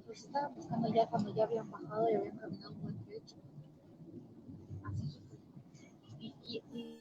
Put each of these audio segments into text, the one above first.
Pues estaba buscando ya cuando ya habían bajado y habían caminado un buen trecho. Así que fue. Y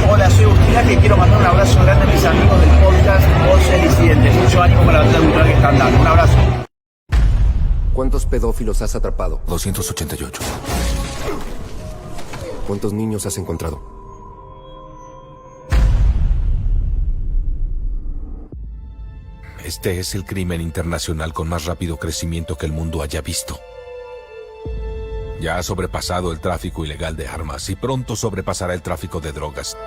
Hola, soy Agustina, que quiero mandar un abrazo grande a mis amigos del podcast Voces Disidentes. Mucho ánimo para la vida cultural que están dando. Un abrazo. ¿Cuántos pedófilos has atrapado? 288. ¿Cuántos niños has encontrado? Este es el crimen internacional con más rápido crecimiento que el mundo haya visto. Ya ha sobrepasado el tráfico ilegal de armas y pronto sobrepasará el tráfico de drogas.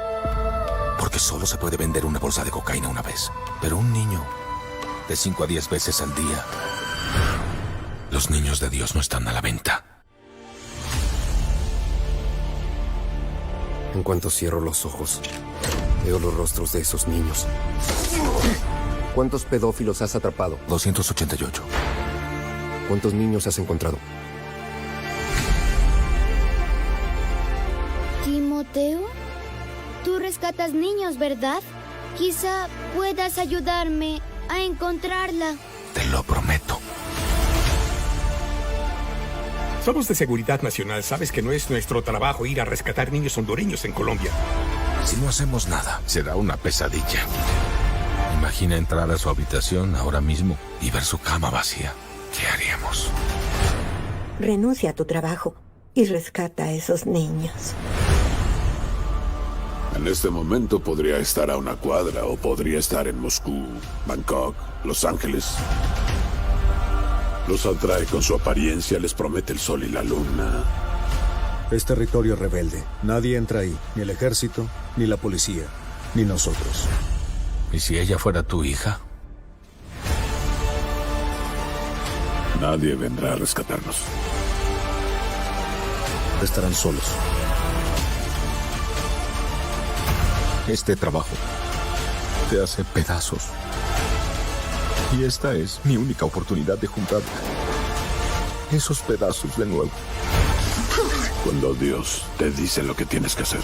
Porque solo se puede vender una bolsa de cocaína una vez. Pero un niño, de 5 a 10 veces al día. Los niños de Dios no están a la venta. En cuanto cierro los ojos, veo los rostros de esos niños. ¿Cuántos pedófilos has atrapado? 288. ¿Cuántos niños has encontrado? Timoteo, tú rescatas niños, ¿verdad? Quizá puedas ayudarme a encontrarla. Te lo prometo. Somos de Seguridad Nacional. Sabes que no es nuestro trabajo ir a rescatar niños hondureños en Colombia. Si no hacemos nada, será una pesadilla. Imagina entrar a su habitación ahora mismo y ver su cama vacía. ¿Qué haríamos? Renuncia a tu trabajo y rescata a esos niños. En este momento podría estar a una cuadra o podría estar en Moscú, Bangkok, Los Ángeles. Los atrae con su apariencia, les promete el sol y la luna. Es territorio rebelde. Nadie entra ahí, ni el ejército, ni la policía, ni nosotros. ¿Y si ella fuera tu hija? Nadie vendrá a rescatarnos. Estarán solos. Este trabajo te hace pedazos. Y esta es mi única oportunidad de juntar esos pedazos de nuevo. Cuando Dios te dice lo que tienes que hacer,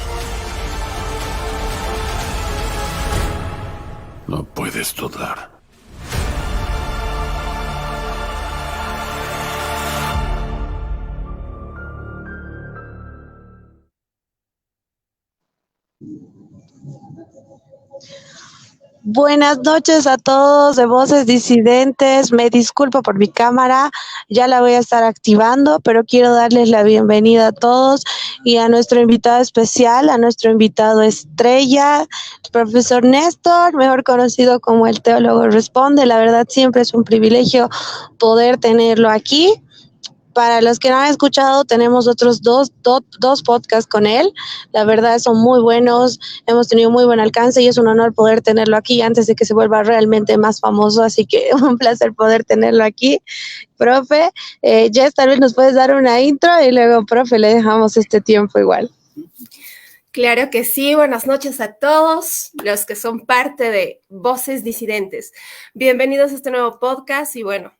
no puedes dudar. Buenas noches a todos de Voces Disidentes. Me disculpo por mi cámara, ya la voy a estar activando, pero quiero darles la bienvenida a todos y a nuestro invitado especial, a nuestro invitado estrella, el profesor Néstor, mejor conocido como el Teólogo Responde. La verdad siempre es un privilegio poder tenerlo aquí. Para los que no han escuchado, tenemos otros dos podcasts con él. La verdad son muy buenos, hemos tenido muy buen alcance y es un honor poder tenerlo aquí antes de que se vuelva realmente más famoso. Así que un placer poder tenerlo aquí. Profe, Jess, tal vez nos puedes dar una intro y luego, profe, le dejamos este tiempo igual. Claro que sí, buenas noches a todos los que son parte de Voces Disidentes. Bienvenidos a este nuevo podcast y bueno,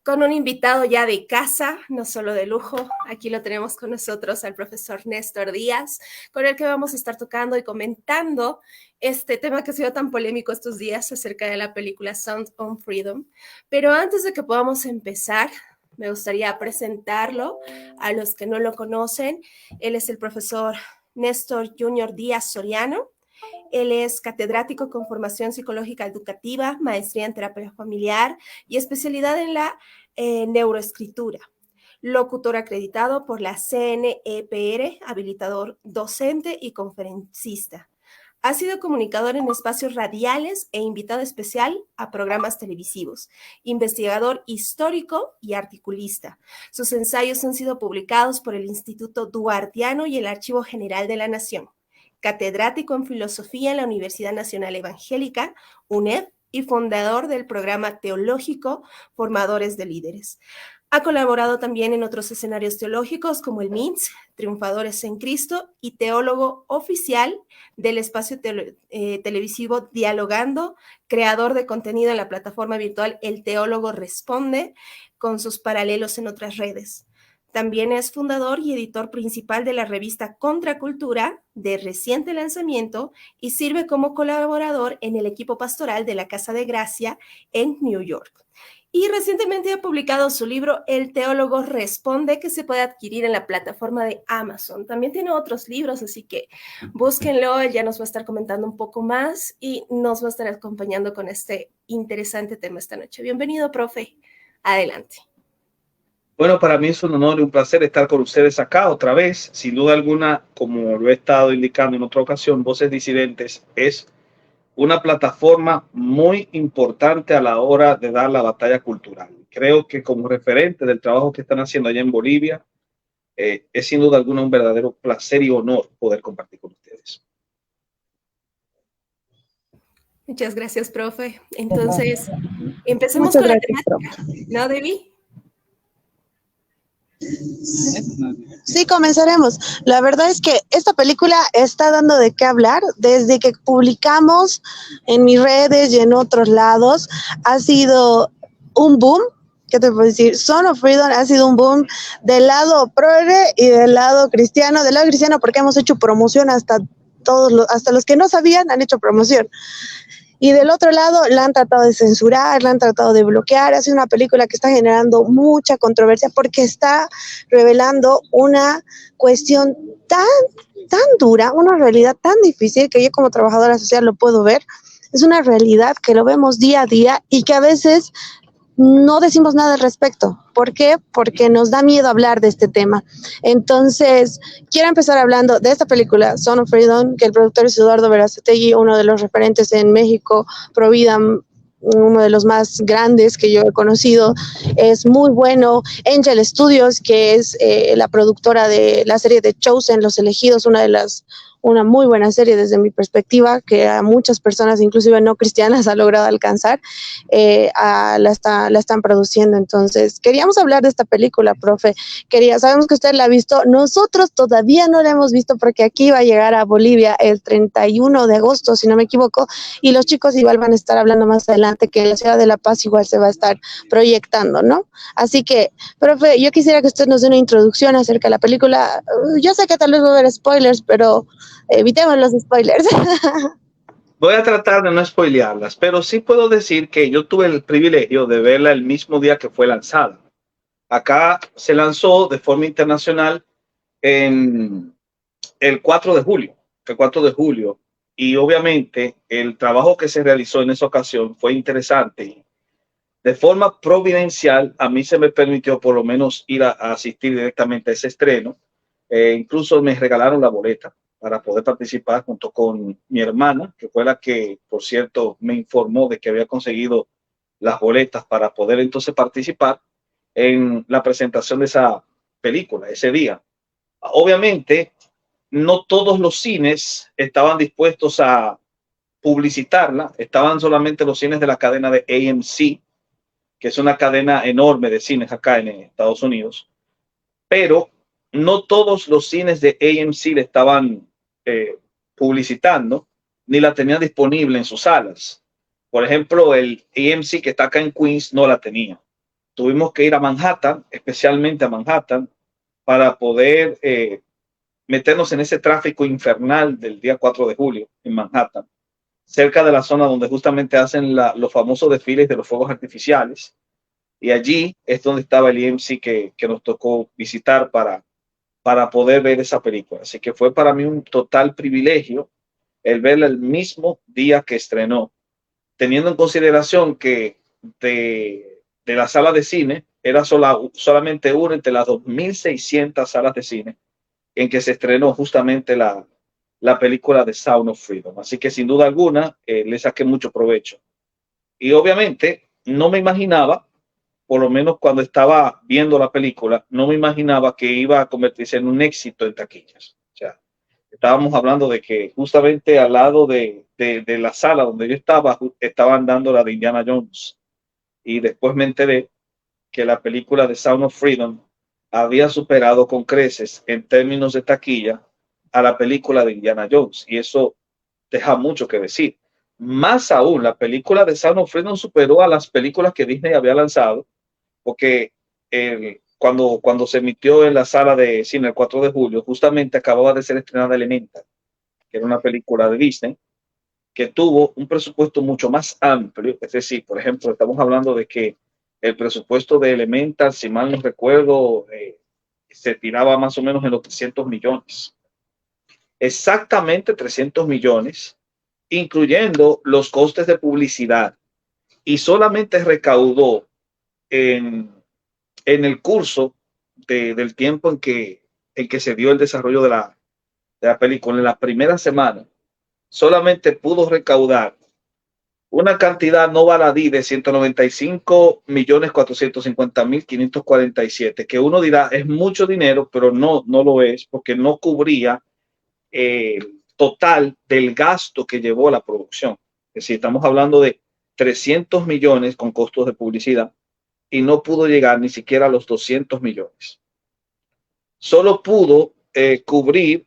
con un invitado ya de casa, no solo de lujo. Aquí lo tenemos con nosotros al profesor Néstor Díaz, con el que vamos a estar tocando y comentando este tema que ha sido tan polémico estos días acerca de la película Sound of Freedom. Pero antes de que podamos empezar, me gustaría presentarlo a los que no lo conocen. Él es el profesor Néstor Junior Díaz Soriano. Él es catedrático con formación psicológica educativa, maestría en terapia familiar y especialidad en la neuroescritura. Locutor acreditado por la CNEPR, habilitador docente y conferencista. Ha sido comunicador en espacios radiales e invitado especial a programas televisivos, investigador histórico y articulista. Sus ensayos han sido publicados por el Instituto Duartiano y el Archivo General de la Nación. Catedrático en Filosofía en la Universidad Nacional Evangélica, UNED, y fundador del programa teológico Formadores de Líderes. Ha colaborado también en otros escenarios teológicos como el MINS, Triunfadores en Cristo, y teólogo oficial del espacio televisivo Dialogando, creador de contenido en la plataforma virtual El Teólogo Responde, con sus paralelos en otras redes. También es fundador y editor principal de la revista Contracultura, de reciente lanzamiento, y sirve como colaborador en el equipo pastoral de la Casa de Gracia en New York. Y recientemente ha publicado su libro El Teólogo Responde, que se puede adquirir en la plataforma de Amazon. También tiene otros libros, así que búsquenlo, ya nos va a estar comentando un poco más y nos va a estar acompañando con este interesante tema esta noche. Bienvenido, profe. Adelante. Bueno, para mí es un honor y un placer estar con ustedes acá otra vez. Sin duda alguna, como lo he estado indicando en otra ocasión, Voces Disidentes es una plataforma muy importante a la hora de dar la batalla cultural. Creo que como referente del trabajo que están haciendo allá en Bolivia, es sin duda alguna un verdadero placer y honor poder compartir con ustedes. Muchas gracias, profe. Entonces, empecemos con la temática, ¿no, Debbie? Sí, comenzaremos. La verdad es que esta película está dando de qué hablar. Desde que publicamos en mis redes y en otros lados, ha sido un boom. ¿Qué te puedo decir? Sound of Freedom ha sido un boom del lado progre y del lado cristiano. Del lado cristiano porque hemos hecho promoción hasta los que no sabían han hecho promoción. Y del otro lado la han tratado de censurar, la han tratado de bloquear. Ha sido una película que está generando mucha controversia porque está revelando una cuestión tan dura, una realidad tan difícil que yo como trabajadora social lo puedo ver. Es una realidad que lo vemos día a día y que a veces no decimos nada al respecto. ¿Por qué? Porque nos da miedo hablar de este tema. Entonces, quiero empezar hablando de esta película, Sound of Freedom, que el productor es Eduardo Verazategui, uno de los referentes en México, Provida, uno de los más grandes que yo he conocido, es muy bueno. Angel Studios, que es la productora de la serie de Chosen, Los Elegidos, una muy buena serie desde mi perspectiva, que a muchas personas, inclusive no cristianas, ha logrado alcanzar, la están produciendo. Entonces, queríamos hablar de esta película, profe. Sabemos que usted la ha visto, nosotros todavía no la hemos visto porque aquí va a llegar a Bolivia el 31 de agosto, si no me equivoco, y los chicos igual van a estar hablando más adelante que en la ciudad de La Paz igual se va a estar proyectando, ¿no? Así que, profe, yo quisiera que usted nos dé una introducción acerca de la película. Yo sé que tal vez va a haber spoilers, pero evitemos los spoilers. Voy a tratar de no spoilearlas, pero sí puedo decir que yo tuve el privilegio de verla el mismo día que fue lanzada. Acá se lanzó de forma internacional en el 4 de julio. y obviamente el trabajo que se realizó en esa ocasión fue interesante. De forma providencial, a mí se me permitió por lo menos ir a asistir directamente a ese estreno. Incluso me regalaron la boleta para poder participar junto con mi hermana, que fue la que, por cierto, me informó de que había conseguido las boletas para poder entonces participar en la presentación de esa película ese día. Obviamente, no todos los cines estaban dispuestos a publicitarla, estaban solamente los cines de la cadena de AMC, que es una cadena enorme de cines acá en Estados Unidos, pero no todos los cines de AMC le estaban publicitando, ni la tenían disponible en sus salas. Por ejemplo, el AMC que está acá en Queens no la tenía. Tuvimos que ir a Manhattan, especialmente a Manhattan, para poder meternos en ese tráfico infernal del día 4 de julio en Manhattan, cerca de la zona donde justamente hacen los famosos desfiles de los fuegos artificiales. Y allí es donde estaba el AMC que nos tocó visitar para poder ver esa película. Así que fue para mí un total privilegio el verla el mismo día que estrenó, teniendo en consideración que de la sala de cine era solamente una entre las 2.600 salas de cine en que se estrenó justamente la película de Sound of Freedom. Así que sin duda alguna le saqué mucho provecho. Y obviamente no me imaginaba, por lo menos cuando estaba viendo la película, no me imaginaba que iba a convertirse en un éxito en taquillas. O sea, estábamos hablando de que justamente al lado de la sala donde yo estaba, estaban dando la de Indiana Jones. Y después me enteré que la película de Sound of Freedom había superado con creces en términos de taquilla a la película de Indiana Jones. Y eso deja mucho que decir. Más aún, la película de Sound of Freedom superó a las películas que Disney había lanzado, porque cuando se emitió en la sala de cine el 4 de julio, justamente acababa de ser estrenada Elemental, que era una película de Disney, que tuvo un presupuesto mucho más amplio. Es decir, por ejemplo, estamos hablando de que el presupuesto de Elemental, si mal no recuerdo, se tiraba más o menos en los 300 millones. Exactamente 300 millones, incluyendo los costes de publicidad. Y solamente recaudó en el curso del tiempo en que se dio el desarrollo de la película, en la primera semana, solamente pudo recaudar una cantidad no baladí de 195.450.547, que uno dirá es mucho dinero, pero no lo es, porque no cubría el total del gasto que llevó la producción. Es decir, estamos hablando de 300 millones con costos de publicidad y no pudo llegar ni siquiera a los 200 millones. Solo pudo cubrir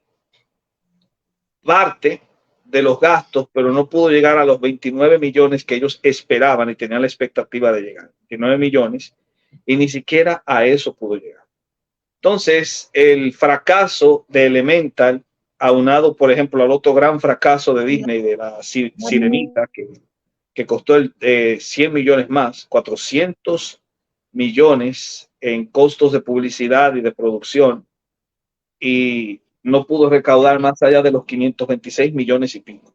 parte de los gastos, pero no pudo llegar a los 29 millones que ellos esperaban y tenían la expectativa de llegar. 29 millones, y ni siquiera a eso pudo llegar. Entonces, el fracaso de Elemental, aunado, por ejemplo, al otro gran fracaso de Disney, de la Sirenita, que costó 100 millones más, 400 millones en costos de publicidad y de producción, y no pudo recaudar más allá de los 526 millones y pico.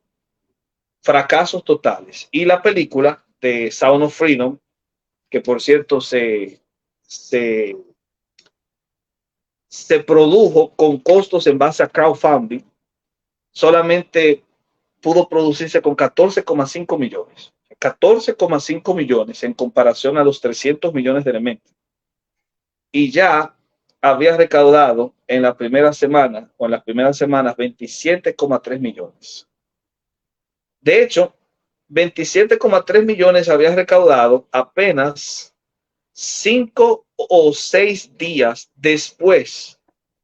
Fracasos totales. Y la película de Sound of Freedom, que por cierto se produjo con costos en base a crowdfunding, solamente pudo producirse con 14,5 millones. 14,5 millones en comparación a los 300 millones de Elemental. Y ya había recaudado en la primera semana o en las primeras semanas 27,3 millones. De hecho, 27,3 millones había recaudado apenas 5 o 6 días después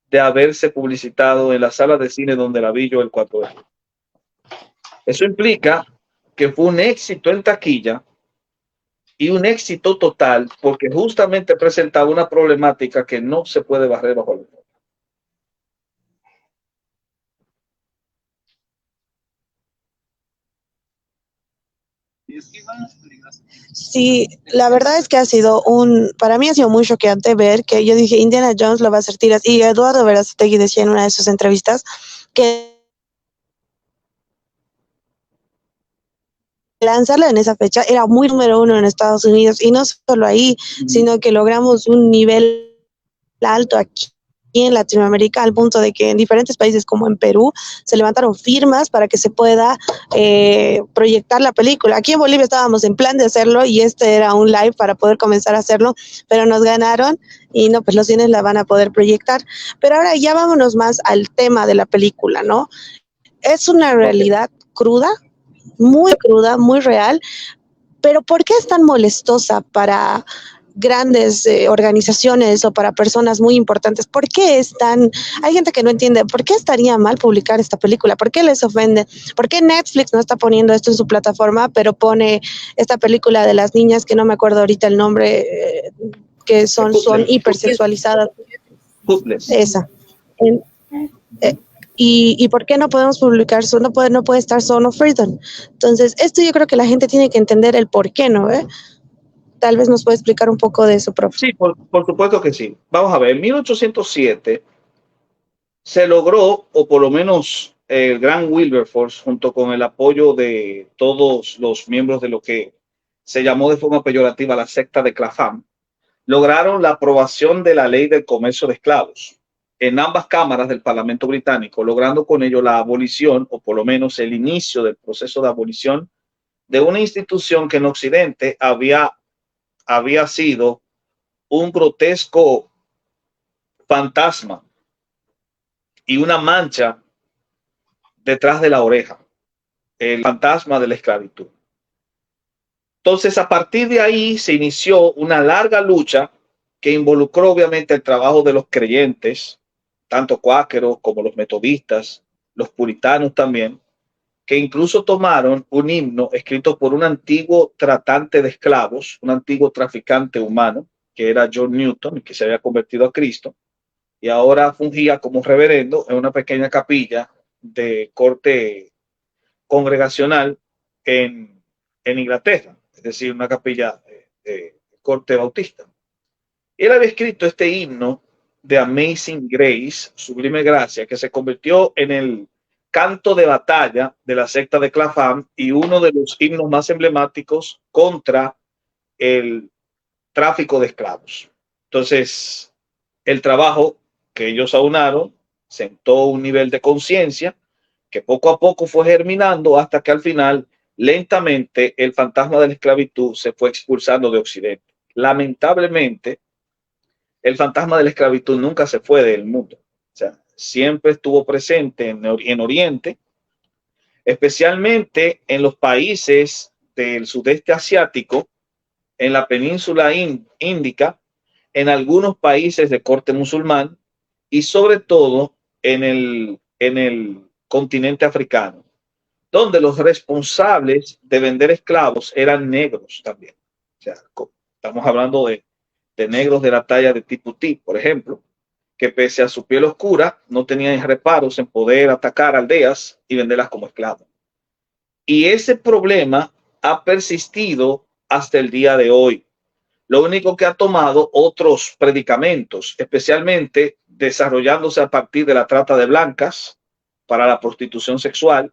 de haberse publicitado en la sala de cine donde la vi yo el 4 de julio. Eso implica que fue un éxito en taquilla y un éxito total, porque justamente presentaba una problemática que no se puede barrer bajo la alfombra. Sí, la verdad es que para mí ha sido muy choqueante ver que yo dije Indiana Jones lo va a hacer tiras, y Eduardo Verástegui decía en una de sus entrevistas que lanzarla en esa fecha era muy número uno en Estados Unidos, y no solo ahí, sino que logramos un nivel alto aquí en Latinoamérica, al punto de que en diferentes países como en Perú se levantaron firmas para que se pueda proyectar la película. Aquí en Bolivia estábamos en plan de hacerlo y este era un live para poder comenzar a hacerlo, pero nos ganaron y no, pues los cines la van a poder proyectar. Pero ahora ya vámonos más al tema de la película, ¿no? Es una realidad cruda, muy real, pero ¿por qué es tan molestosa para grandes organizaciones o para personas muy importantes? ¿Por qué es tan...? Hay gente que no entiende, ¿por qué estaría mal publicar esta película? ¿Por qué les ofende? ¿Por qué Netflix no está poniendo esto en su plataforma, pero pone esta película de las niñas, que no me acuerdo ahorita el nombre, que son hipersexualizadas? Esa. ¿Y por qué no podemos publicar, no puede estar Son of Freedom? Entonces, esto yo creo que la gente tiene que entender el por qué, ¿no? Tal vez nos puede explicar un poco de eso, profe. Sí, por supuesto que sí. Vamos a ver, en 1807 se logró, o por lo menos el gran Wilberforce, junto con el apoyo de todos los miembros de lo que se llamó de forma peyorativa la secta de Clapham, lograron la aprobación de la ley del comercio de esclavos en ambas cámaras del Parlamento británico, logrando con ello la abolición, o por lo menos el inicio del proceso de abolición de una institución que en Occidente había sido un grotesco fantasma y una mancha detrás de la oreja, el fantasma de la esclavitud. Entonces, a partir de ahí se inició una larga lucha que involucró obviamente el trabajo de los creyentes, tanto cuáqueros como los metodistas, los puritanos también, que incluso tomaron un himno escrito por un antiguo tratante de esclavos, un antiguo traficante humano, que era John Newton, que se había convertido a Cristo, y ahora fungía como reverendo en una pequeña capilla de corte congregacional en Inglaterra, es decir, una capilla de corte bautista. Él había escrito este himno de Amazing Grace, Sublime Gracia, que se convirtió en el canto de batalla de la secta de Clapham y uno de los himnos más emblemáticos contra el tráfico de esclavos. Entonces, el trabajo que ellos aunaron sentó un nivel de conciencia que poco a poco fue germinando hasta que al final, lentamente, el fantasma de la esclavitud se fue expulsando de Occidente. Lamentablemente, el fantasma de la esclavitud nunca se fue del mundo. O sea, siempre estuvo presente en Oriente, especialmente en los países del sudeste asiático, en la península índica, en algunos países de corte musulmán y sobre todo en el continente africano, donde los responsables de vender esclavos eran negros también. O sea, estamos hablando de negros de la talla de Tiputí, por ejemplo, que pese a su piel oscura no tenían reparos en poder atacar aldeas y venderlas como esclavos. Y ese problema ha persistido hasta el día de hoy. Lo único que ha tomado otros predicamentos, especialmente desarrollándose a partir de la trata de blancas para la prostitución sexual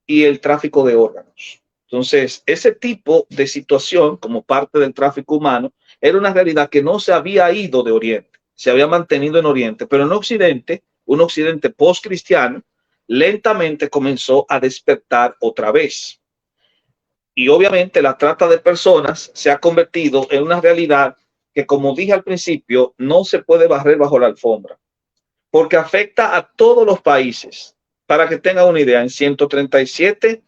y el tráfico de órganos. Entonces, ese tipo de situación como parte del tráfico humano era una realidad que no se había ido de Oriente, se había mantenido en Oriente, pero en Occidente, un Occidente post-cristiano, lentamente comenzó a despertar otra vez. Y obviamente la trata de personas se ha convertido en una realidad que, como dije al principio, no se puede barrer bajo la alfombra, porque afecta a todos los países. Para que tengan una idea, en 137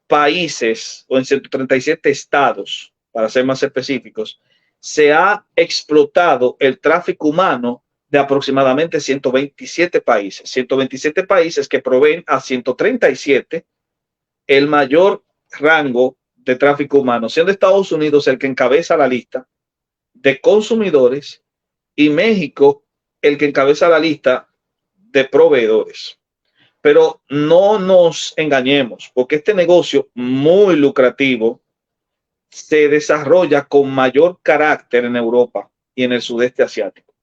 países o en 137 estados, para ser más específicos, se ha explotado el tráfico humano de aproximadamente 127 países. 127 países que proveen a 137 el mayor rango de tráfico humano, siendo Estados Unidos el que encabeza la lista de consumidores y México el que encabeza la lista de proveedores. Pero no nos engañemos, porque este negocio muy lucrativo se desarrolla con mayor carácter en Europa y en el sudeste asiático.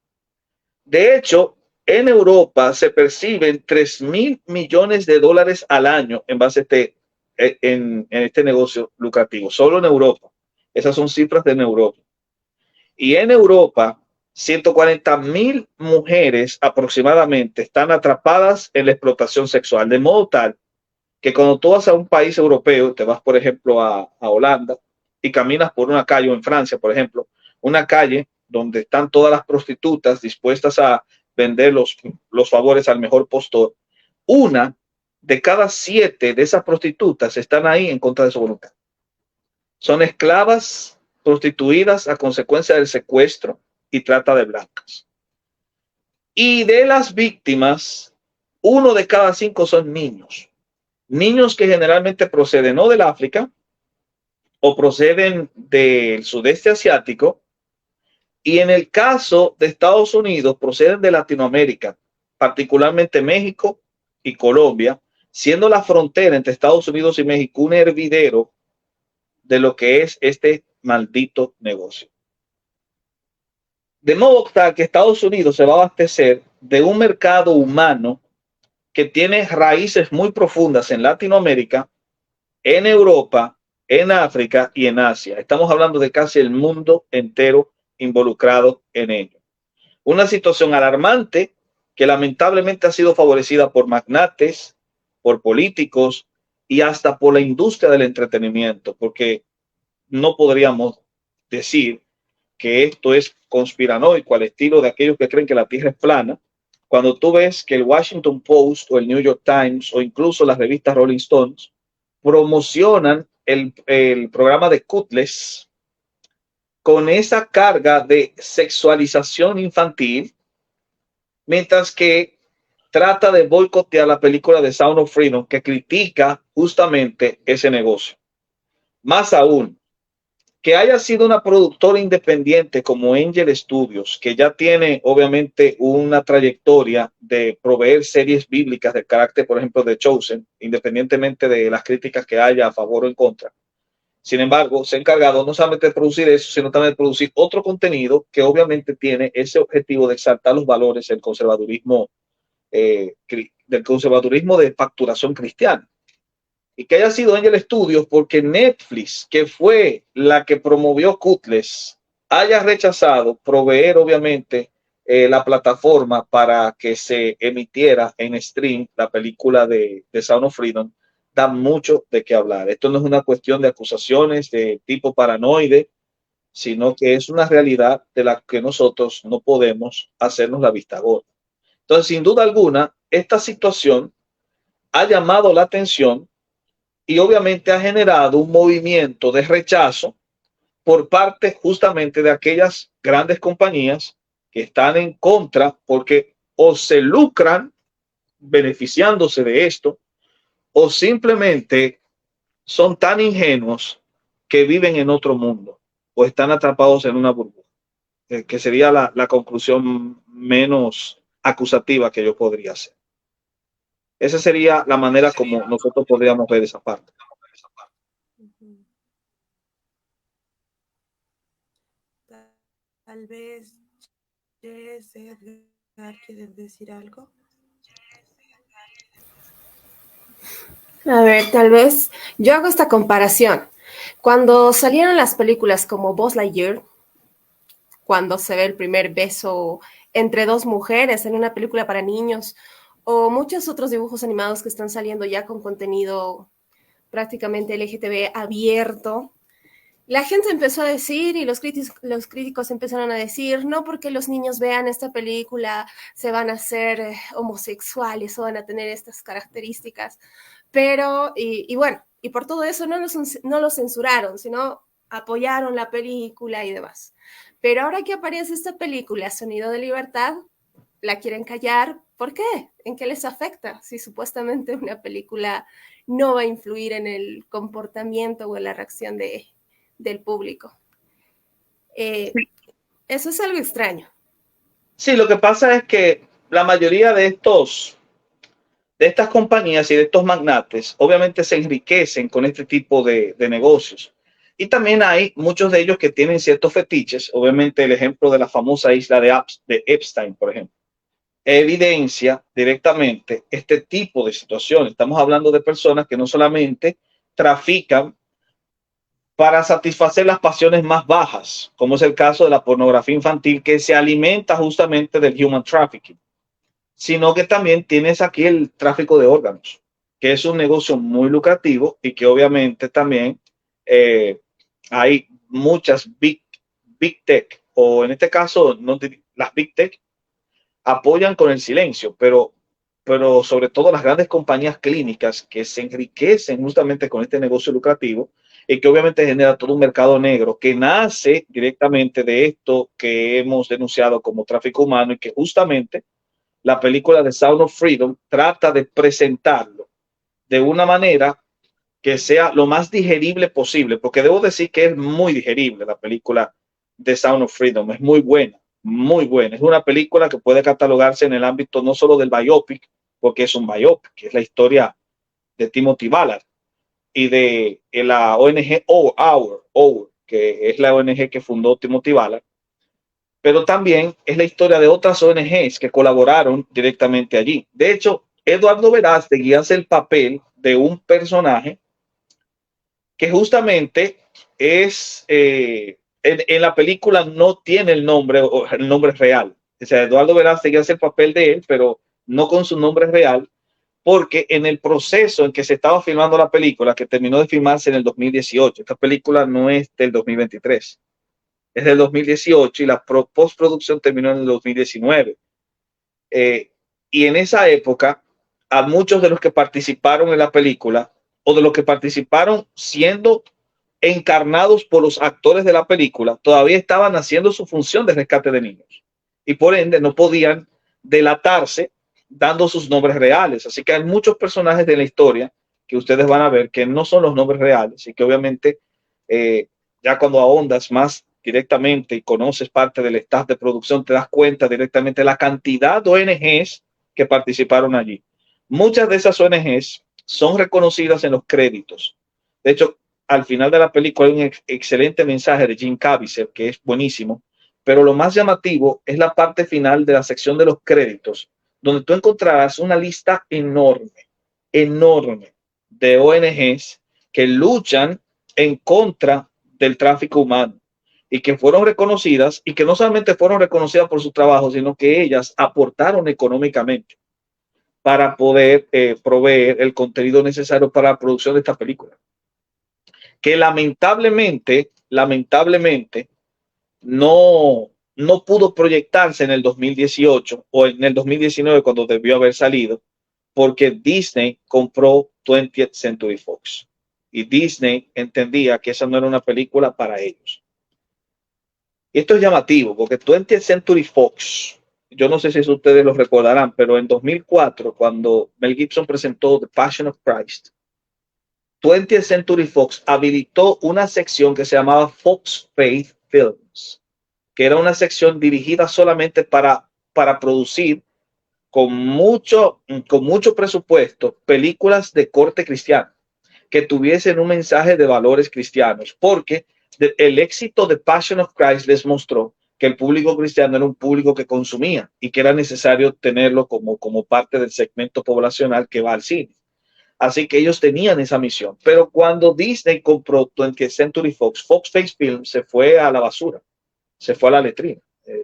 De hecho, en Europa se perciben $3,000 millones al año en base a en este negocio lucrativo, solo en Europa. Esas son cifras de Europa. Y en Europa, 140.000 mujeres aproximadamente están atrapadas en la explotación sexual, de modo tal que cuando tú vas a un país europeo, te vas, por ejemplo, a Holanda y caminas por una calle, o en Francia, por ejemplo, una calle donde están todas las prostitutas dispuestas a vender los favores al mejor postor, una de cada 7 de esas prostitutas están ahí en contra de su voluntad. Son esclavas prostituidas a consecuencia del secuestro y trata de blancas. Y de las víctimas, 1 de cada 5 son niños. Niños que generalmente proceden o del África o proceden del sudeste asiático, y en el caso de Estados Unidos proceden de Latinoamérica, particularmente México y Colombia, siendo la frontera entre Estados Unidos y México un hervidero de lo que es este maldito negocio. De modo tal que Estados Unidos se va a abastecer de un mercado humano que tiene raíces muy profundas en Latinoamérica, en Europa, en África y en Asia. Estamos hablando de casi el mundo entero involucrado en ello. Una situación alarmante que lamentablemente ha sido favorecida por magnates, por políticos y hasta por la industria del entretenimiento, porque no podríamos decir que esto es conspiranoico al estilo de aquellos que creen que la Tierra es plana, cuando tú ves que el Washington Post o el New York Times o incluso las revistas Rolling Stones promocionan el programa de Cutless con esa carga de sexualización infantil, mientras que trata de boicotear la película de Sound of Freedom, que critica justamente ese negocio. Más aún, que haya sido una productora independiente como Angel Studios, que ya tiene obviamente una trayectoria de proveer series bíblicas de carácter, por ejemplo, de Chosen, independientemente de las críticas que haya a favor o en contra. Sin embargo, se ha encargado no solamente de producir eso, sino también de producir otro contenido que obviamente tiene ese objetivo de exaltar los valores del conservadurismo de facturación cristiana. Y que haya sido Angel Studios porque Netflix, que fue la que promovió Cutless, haya rechazado proveer obviamente la plataforma para que se emitiera en stream la película de Sound of Freedom, da mucho de qué hablar. Esto no es una cuestión de acusaciones de tipo paranoide, sino que es una realidad de la que nosotros no podemos hacernos la vista gorda. Entonces, sin duda alguna, esta situación ha llamado la atención y obviamente ha generado un movimiento de rechazo por parte justamente de aquellas grandes compañías que están en contra porque o se lucran beneficiándose de esto o simplemente son tan ingenuos que viven en otro mundo o están atrapados en una burbuja, que sería la conclusión menos acusativa que yo podría hacer. Esa sería la manera como nosotros podríamos ver esa parte. Tal vez Jess, Edgar, ¿quieren decir algo? A ver, tal vez yo hago esta comparación. Cuando salieron las películas como Buzz Lightyear, cuando se ve el primer beso entre 2 mujeres en una película para niños, o muchos otros dibujos animados que están saliendo ya con contenido prácticamente LGTB abierto, la gente empezó a decir y los críticos empezaron a decir, no porque los niños vean esta película se van a ser homosexuales o van a tener estas características, pero, y bueno, y por todo eso no lo censuraron, sino apoyaron la película y demás. Pero ahora que aparece esta película, Sonido de Libertad, la quieren callar. ¿Por qué? ¿En qué les afecta? Si supuestamente una película no va a influir en el comportamiento o en la reacción del público. Eso es algo extraño. Sí, lo que pasa es que la mayoría de estas compañías y de estos magnates obviamente se enriquecen con este tipo de negocios. Y también hay muchos de ellos que tienen ciertos fetiches. Obviamente el ejemplo de la famosa isla de Epstein, por ejemplo, evidencia directamente este tipo de situaciones. Estamos hablando de personas que no solamente trafican para satisfacer las pasiones más bajas, como es el caso de la pornografía infantil, que se alimenta justamente del human trafficking, sino que también tienes aquí el tráfico de órganos, que es un negocio muy lucrativo y que obviamente también hay muchas big tech, o en este caso no, las big tech apoyan con el silencio, pero sobre todo las grandes compañías clínicas que se enriquecen justamente con este negocio lucrativo y que obviamente genera todo un mercado negro que nace directamente de esto que hemos denunciado como tráfico humano, y que justamente la película de Sound of Freedom trata de presentarlo de una manera que sea lo más digerible posible, porque debo decir que es muy digerible la película de Sound of Freedom, es muy buena, muy buena. Es una película que puede catalogarse en el ámbito no solo del biopic, porque es un biopic, que es la historia de Timothy Ballard y de la ONG Our, que es la ONG que fundó Timothy Ballard, pero también es la historia de otras ONGs que colaboraron directamente allí. De hecho, Eduardo Verástegui hace el papel de un personaje que justamente es, en la película no tiene el nombre real. O sea, Eduardo Verástegui hace el papel de él, pero no con su nombre real, porque en el proceso en que se estaba filmando la película, que terminó de filmarse en el 2018, esta película no es del 2023, es del 2018, y la postproducción terminó en el 2019. Y en esa época, a muchos de los que participaron en la película, o de los que participaron siendo encarnados por los actores de la película, todavía estaban haciendo su función de rescate de niños. Y por ende no podían delatarse dando sus nombres reales. Así que hay muchos personajes de la historia que ustedes van a ver que no son los nombres reales, y que obviamente ya cuando ahondas más directamente y conoces parte del staff de producción, te das cuenta directamente de la cantidad de ONGs que participaron allí. Muchas de esas ONGs son reconocidas en los créditos. De hecho, al final de la película hay un excelente mensaje de Jim Caviezel, que es buenísimo, pero lo más llamativo es la parte final de la sección de los créditos, donde tú encontrarás una lista enorme de ONGs que luchan en contra del tráfico humano y que fueron reconocidas, y que no solamente fueron reconocidas por su trabajo, sino que ellas aportaron económicamente para poder proveer el contenido necesario para la producción de esta película, que lamentablemente no pudo proyectarse en el 2018 o en el 2019, cuando debió haber salido, porque Disney compró 20th Century Fox y Disney entendía que esa no era una película para ellos. Y esto es llamativo porque 20th Century Fox, yo no sé si ustedes lo recordarán, pero en 2004, cuando Mel Gibson presentó The Passion of Christ, 20th Century Fox habilitó una sección que se llamaba Fox Faith Films, que era una sección dirigida solamente para producir con mucho presupuesto películas de corte cristiano, que tuviesen un mensaje de valores cristianos, porque el éxito de Passion of Christ les mostró que el público cristiano era un público que consumía y que era necesario tenerlo como parte del segmento poblacional que va al cine. Así que ellos tenían esa misión. Pero cuando Disney compró 20th Century Fox, Fox Face Film se fue a la basura, se fue a la letrina.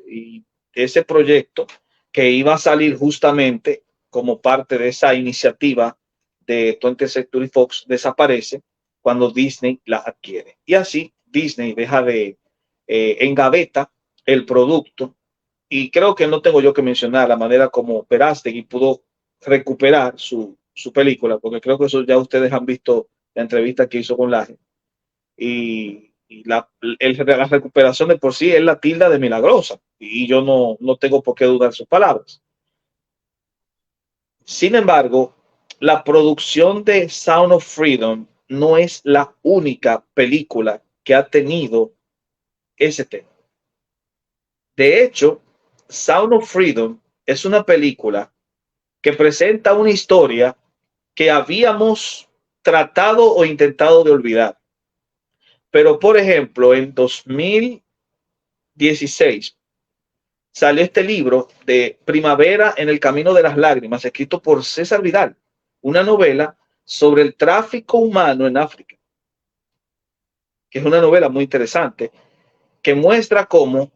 Y ese proyecto que iba a salir justamente como parte de esa iniciativa de 20th Century Fox desaparece cuando Disney la adquiere. Y así Disney deja de engaveta el producto, y creo que no tengo yo que mencionar la manera como Verástegui pudo recuperar su película, porque creo que eso ya ustedes han visto la entrevista que hizo con Laje, y la recuperación de por sí es la tilda de milagrosa, y yo no tengo por qué dudar sus palabras. Sin embargo, la producción de Sound of Freedom no es la única película que ha tenido ese tema. De hecho, Sound of Freedom es una película que presenta una historia que habíamos tratado o intentado de olvidar. Pero, por ejemplo, en 2016 salió este libro de Primavera en el Camino de las Lágrimas, escrito por César Vidal, una novela sobre el tráfico humano en África, que es una novela muy interesante, que muestra cómo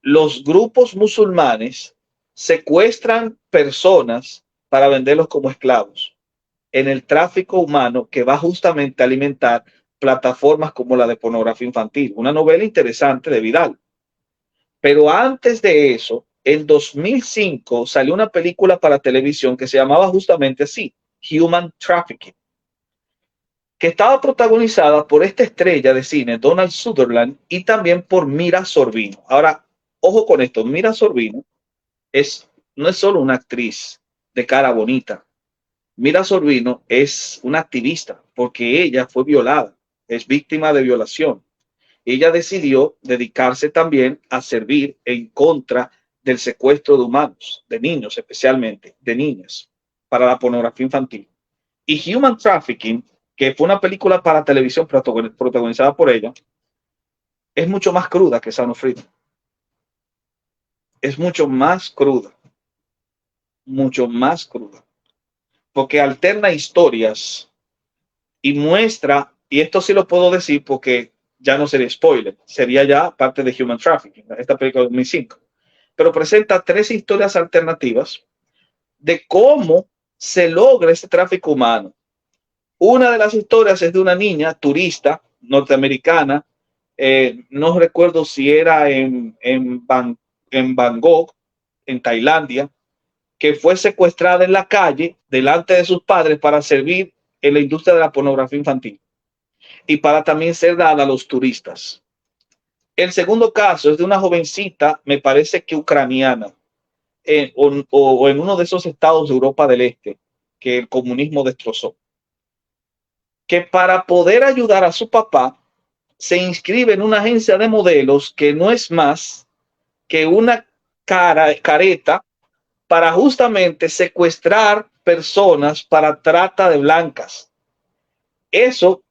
los grupos musulmanes secuestran personas para venderlos como esclavos en el tráfico humano que va justamente a alimentar plataformas como la de pornografía infantil. Una novela interesante de Vidal. Pero antes de eso, en 2005 salió una película para televisión que se llamaba justamente así, Human Trafficking, que estaba protagonizada por esta estrella de cine, Donald Sutherland, y también por Mira Sorvino. Ahora, ojo con esto, Mira Sorvino no es solo una actriz de cara bonita. Mira Sorvino es una activista porque ella fue violada, es víctima de violación. Ella decidió dedicarse también a servir en contra del secuestro de humanos, de niños especialmente, de niñas, para la pornografía infantil. Y Human Trafficking, que fue una película para televisión protagonizada por ella, es mucho más cruda que Sound of Freedom. Es mucho más cruda. Mucho más cruda. Porque alterna historias y muestra, y esto sí lo puedo decir porque ya no sería spoiler, sería ya parte de Human Trafficking, esta película de 2005, pero presenta 3 historias alternativas de cómo se logra este tráfico humano. Una de las historias es de una niña turista norteamericana, no recuerdo si era en Bangkok, en Tailandia, que fue secuestrada en la calle delante de sus padres para servir en la industria de la pornografía infantil y para también ser dada a los turistas. El segundo caso es de una jovencita, me parece que ucraniana, o en uno de esos estados de Europa del Este que el comunismo destrozó, que para poder ayudar a su papá se inscribe en una agencia de modelos que no es más que una careta para justamente secuestrar personas para trata de blancas. Eso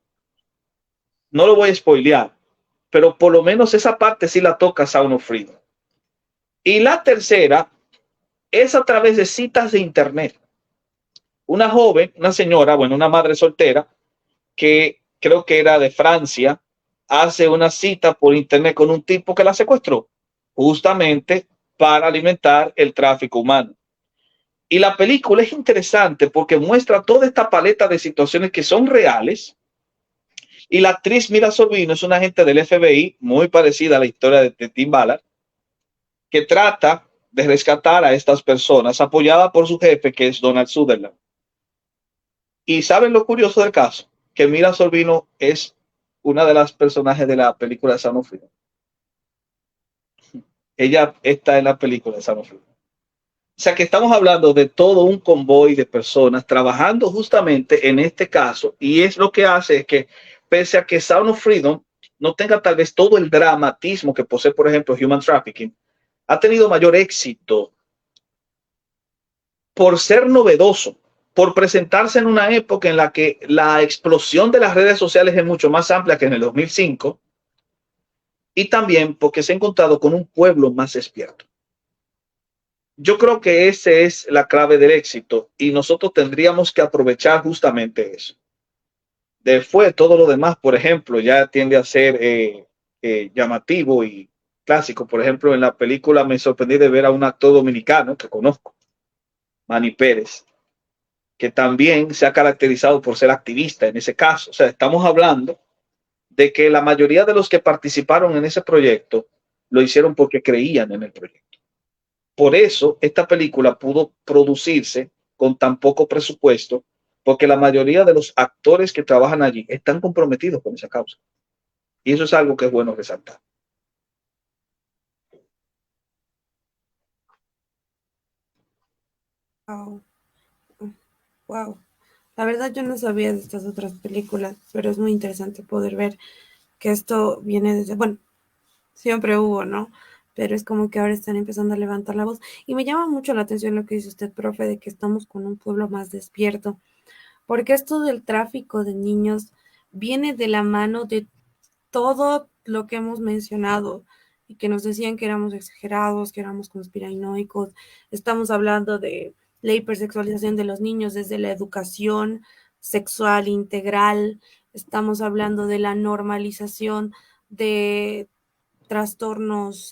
no lo voy a spoilear, pero por lo menos esa parte sí la toca Sound of Freedom. Y la tercera es a través de citas de internet. Una joven, una señora, bueno, una madre soltera, que creo que era de Francia, hace una cita por internet con un tipo que la secuestró, justamente para alimentar el tráfico humano. Y la película es interesante porque muestra toda esta paleta de situaciones que son reales. Y la actriz Mira Sorvino es una agente del FBI, muy parecida a la historia de Tim Ballard, que trata de rescatar a estas personas, apoyada por su jefe, que es Donald Sutherland. Y ¿saben lo curioso del caso? Que Mira Sorvino es una de las personajes de la película de Sound of Freedom. Ella está en la película de Sound of Freedom. O sea que estamos hablando de todo un convoy de personas trabajando justamente en este caso, y es lo que hace es que pese a que Sound of Freedom no tenga tal vez todo el dramatismo que posee, por ejemplo, Human Trafficking, ha tenido mayor éxito por ser novedoso, por presentarse en una época en la que la explosión de las redes sociales es mucho más amplia que en el 2005, y también porque se ha encontrado con un pueblo más despierto. Yo creo que esa es la clave del éxito y nosotros tendríamos que aprovechar justamente eso. Después, todo lo demás, por ejemplo, ya tiende a ser llamativo y clásico. Por ejemplo, en la película me sorprendí de ver a un actor dominicano que conozco, Manny Pérez, que también se ha caracterizado por ser activista en ese caso. O sea, estamos hablando de que la mayoría de los que participaron en ese proyecto lo hicieron porque creían en el proyecto. Por eso esta película pudo producirse con tan poco presupuesto, porque la mayoría de los actores que trabajan allí están comprometidos con esa causa. Y eso es algo que es bueno resaltar. Wow. Wow. La verdad yo no sabía de estas otras películas, pero es muy interesante poder ver que esto viene desde, bueno, siempre hubo, ¿no? Pero es como que ahora están empezando a levantar la voz. Y me llama mucho la atención lo que dice usted, profe, de que estamos con un pueblo más despierto. Porque esto del tráfico de niños viene de la mano de todo lo que hemos mencionado y que nos decían que éramos exagerados, que éramos conspiranoicos. Estamos hablando de la hipersexualización de los niños desde la educación, sexual integral, estamos hablando de la normalización de trastornos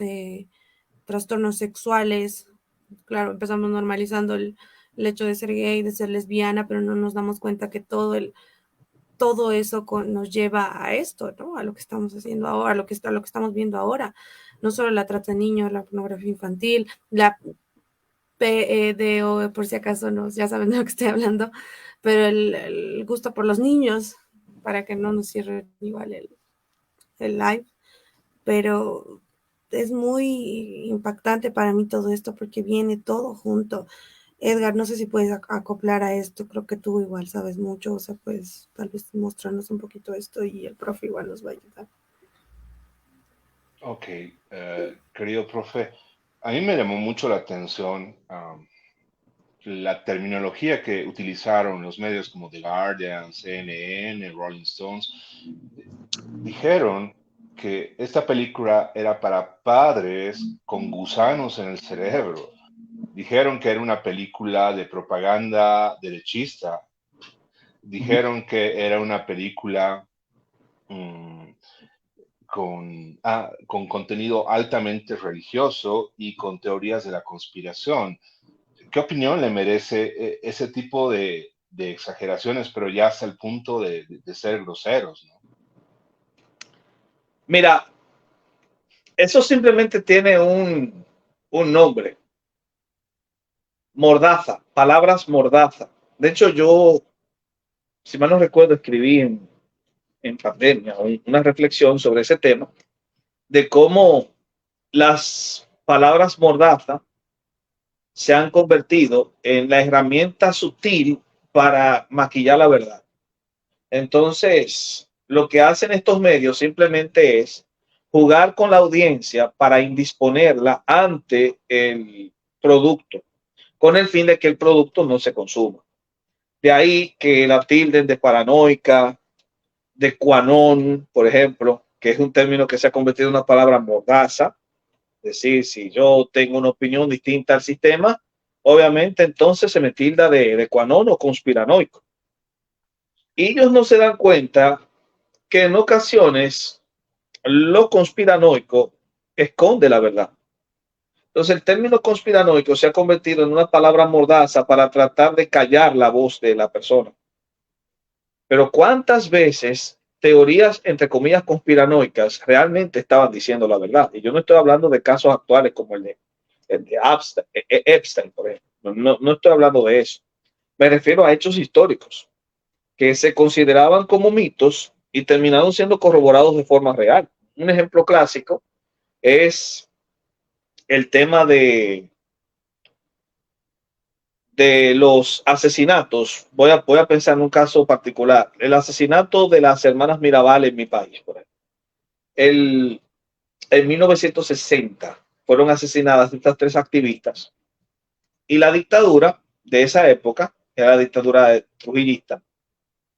sexuales. Claro, empezamos normalizando el hecho de ser gay, de ser lesbiana, pero no nos damos cuenta que todo eso nos lleva a esto, ¿no? A lo que estamos haciendo ahora, a lo que estamos viendo ahora. No solo la trata de niños, la pornografía infantil, la PED, por si acaso ya saben de lo que estoy hablando, pero el gusto por los niños, para que no nos cierre igual el live. Pero es muy impactante para mí todo esto porque viene todo junto. Edgar, no sé si puedes acoplar a esto, creo que tú igual sabes mucho, o sea, pues tal vez mostrarnos un poquito esto y el profe igual nos va a ayudar. Ok, querido profe, a mí me llamó mucho la atención la terminología que utilizaron los medios como The Guardian, CNN, Rolling Stones. Dijeron que esta película era para padres con gusanos en el cerebro. Dijeron que era una película de propaganda derechista. Dijeron que era una película con contenido altamente religioso y con teorías de la conspiración. ¿Qué opinión le merece ese tipo de exageraciones, pero ya hasta el punto de ser groseros, ¿no? Mira, eso simplemente tiene un nombre. Mordaza, palabras mordaza. De hecho, yo, si mal no recuerdo, escribí en pandemia una reflexión sobre ese tema, de cómo las palabras mordaza se han convertido en la herramienta sutil para maquillar la verdad. Entonces, lo que hacen estos medios simplemente es jugar con la audiencia para indisponerla ante el producto, con el fin de que el producto no se consuma. De ahí que la tilden de paranoica, de QAnon, por ejemplo, que es un término que se ha convertido en una palabra mordaza. Es decir, si yo tengo una opinión distinta al sistema, obviamente entonces se me tilda de QAnon o conspiranoico. Y ellos no se dan cuenta que en ocasiones lo conspiranoico esconde la verdad. Entonces el término conspiranoico se ha convertido en una palabra mordaza para tratar de callar la voz de la persona. Pero ¿cuántas veces teorías, entre comillas, conspiranoicas realmente estaban diciendo la verdad? Y yo no estoy hablando de casos actuales como el de Epstein, por ejemplo. No estoy hablando de eso. Me refiero a hechos históricos que se consideraban como mitos y terminaron siendo corroborados de forma real. Un ejemplo clásico es el tema de los asesinatos. Voy a pensar en un caso particular. El asesinato de las hermanas Mirabal en mi país, por ejemplo. En 1960 fueron asesinadas estas 3 activistas y la dictadura de esa época, que era la dictadura trujillista,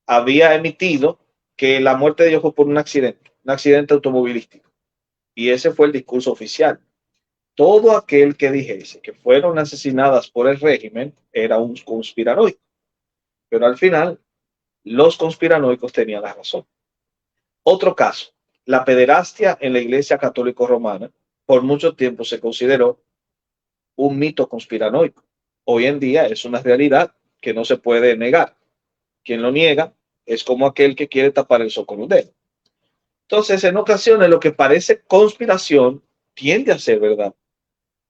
había emitido que la muerte de ellos fue por un accidente automovilístico. Y ese fue el discurso oficial. Todo aquel que dijese que fueron asesinadas por el régimen era un conspiranoico. Pero al final, los conspiranoicos tenían la razón. Otro caso, la pederastia en la Iglesia Católica Romana, por mucho tiempo se consideró un mito conspiranoico. Hoy en día es una realidad que no se puede negar. Quien lo niega es como aquel que quiere tapar el sol con un dedo. Entonces, en ocasiones, lo que parece conspiración tiende a ser verdad.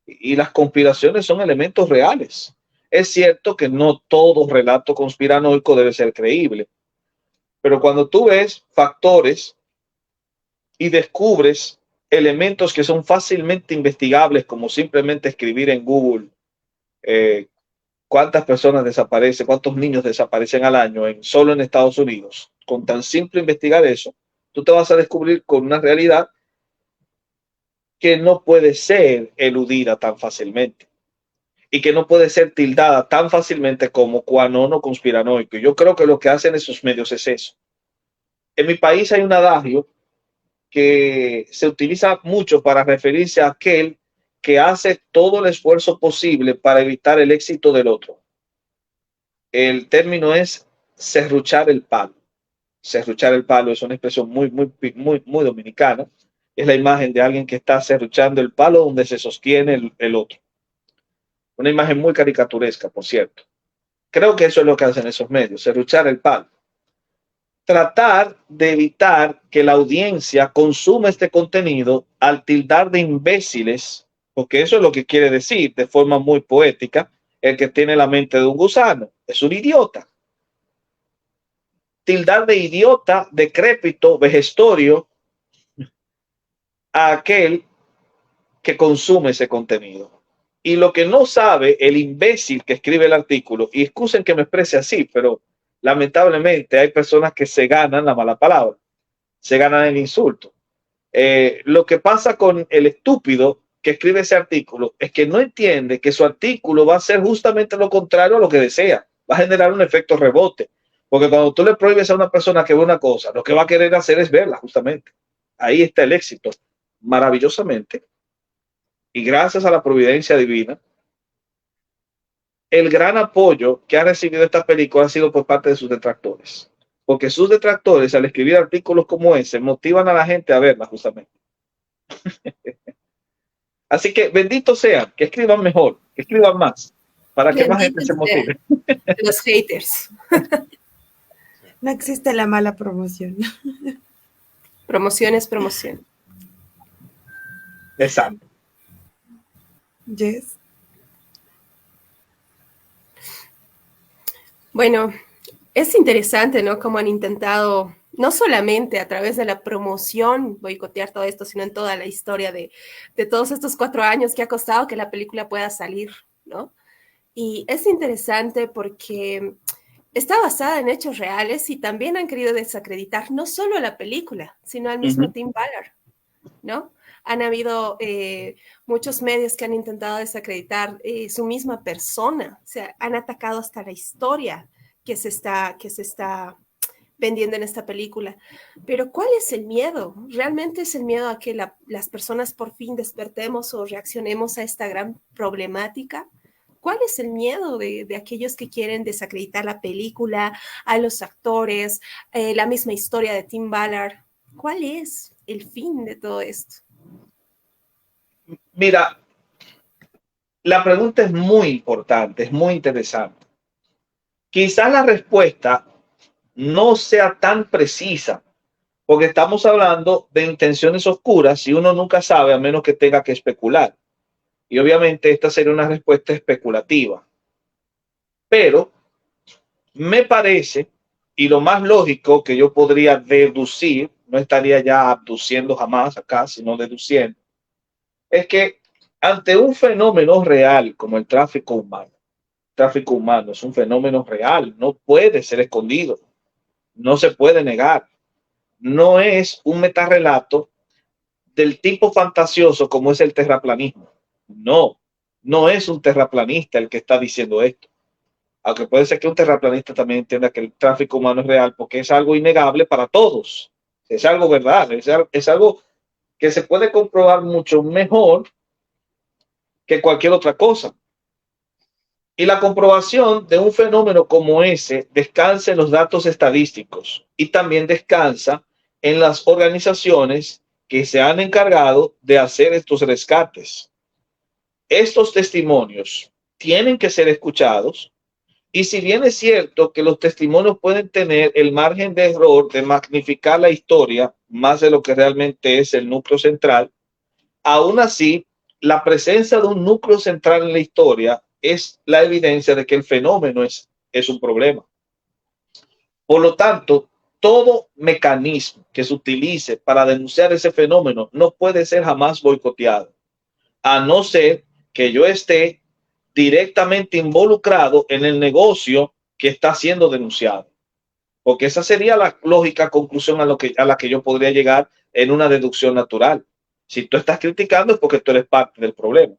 Y las conspiraciones son elementos reales. Es cierto que no todo relato conspiranoico debe ser creíble, pero cuando tú ves factores y descubres elementos que son fácilmente investigables, como simplemente escribir en Google cuántas personas desaparecen, cuántos niños desaparecen al año solo en Estados Unidos, con tan simple investigar eso, tú te vas a descubrir con una realidad que no puede ser eludida tan fácilmente y que no puede ser tildada tan fácilmente como QAnon o conspiranoico. Yo creo que lo que hacen esos medios es eso. En mi país hay un adagio que se utiliza mucho para referirse a aquel que hace todo el esfuerzo posible para evitar el éxito del otro. El término es serruchar el palo. Serruchar el palo es una expresión muy dominicana. Es la imagen de alguien que está serruchando el palo donde se sostiene el otro. Una imagen muy caricaturesca, por cierto. Creo que eso es lo que hacen esos medios, serruchar el palo. Tratar de evitar que la audiencia consuma este contenido al tildar de imbéciles, porque eso es lo que quiere decir de forma muy poética, el que tiene la mente de un gusano. Es un idiota. Tildar de idiota, decrépito, vejestorio a aquel que consume ese contenido. Y lo que no sabe el imbécil que escribe el artículo, y excusen que me exprese así, pero lamentablemente hay personas que se ganan la mala palabra, se ganan el insulto. Lo que pasa con el estúpido que escribe ese artículo es que no entiende que su artículo va a ser justamente lo contrario a lo que desea. Va a generar un efecto rebote. Porque cuando tú le prohíbes a una persona que ve una cosa, lo que va a querer hacer es verla justamente. Ahí está el éxito. Maravillosamente, y gracias a la providencia divina, el gran apoyo que ha recibido esta película ha sido por parte de sus detractores. Porque sus detractores, al escribir artículos como ese, motivan a la gente a verla justamente. Así que benditos sean, que escriban mejor, que escriban más, para que más gente se motive. Los haters. No existe la mala promoción. Promoción es promoción. Exacto. Yes. Bueno, es interesante, ¿no? Cómo han intentado, no solamente a través de la promoción, boicotear todo esto, sino en toda la historia de todos estos 4 años que ha costado que la película pueda salir, ¿no? Y es interesante porque está basada en hechos reales y también han querido desacreditar no solo a la película, sino al mismo Tim Ballard, ¿no? Han habido muchos medios que han intentado desacreditar su misma persona, o sea, han atacado hasta la historia que se está vendiendo en esta película. Pero ¿cuál es el miedo? ¿Realmente es el miedo a que las personas por fin despertemos o reaccionemos a esta gran problemática? ¿Cuál es el miedo de aquellos que quieren desacreditar la película, a los actores, la misma historia de Tim Ballard? ¿Cuál es el fin de todo esto? Mira, la pregunta es muy importante, es muy interesante. Quizás la respuesta no sea tan precisa, porque estamos hablando de intenciones oscuras y uno nunca sabe a menos que tenga que especular. Y obviamente esta sería una respuesta especulativa. Pero me parece, y lo más lógico que yo podría deducir, no estaría ya abduciendo jamás acá, sino deduciendo, es que ante un fenómeno real como el tráfico humano es un fenómeno real, no puede ser escondido, no se puede negar, no es un metarrelato del tipo fantasioso como es el terraplanismo. No es un terraplanista el que está diciendo esto, aunque puede ser que un terraplanista también entienda que el tráfico humano es real porque es algo innegable para todos, es algo verdad, es algo que se puede comprobar mucho mejor que cualquier otra cosa. Y la comprobación de un fenómeno como ese descansa en los datos estadísticos y también descansa en las organizaciones que se han encargado de hacer estos rescates. Estos testimonios tienen que ser escuchados y si bien es cierto que los testimonios pueden tener el margen de error de magnificar la historia más de lo que realmente es el núcleo central, aún así la presencia de un núcleo central en la historia es la evidencia de que el fenómeno es un problema. Por lo tanto, todo mecanismo que se utilice para denunciar ese fenómeno no puede ser jamás boicoteado, a no ser que yo esté directamente involucrado en el negocio que está siendo denunciado. Porque esa sería la lógica conclusión a la que yo podría llegar en una deducción natural. Si tú estás criticando es porque tú eres parte del problema.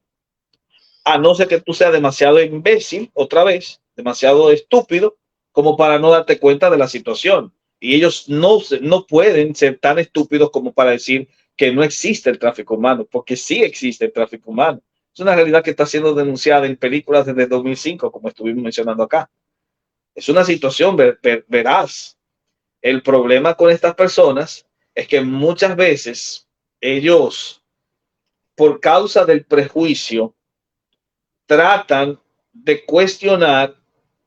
A no ser que tú seas demasiado imbécil, otra vez, demasiado estúpido, como para no darte cuenta de la situación. Y ellos no pueden ser tan estúpidos como para decir que no existe el tráfico humano, porque sí existe el tráfico humano. Es una realidad que está siendo denunciada en películas desde 2005, como estuvimos mencionando acá. Es una situación veraz. El problema con estas personas es que muchas veces ellos, por causa del prejuicio, tratan de cuestionar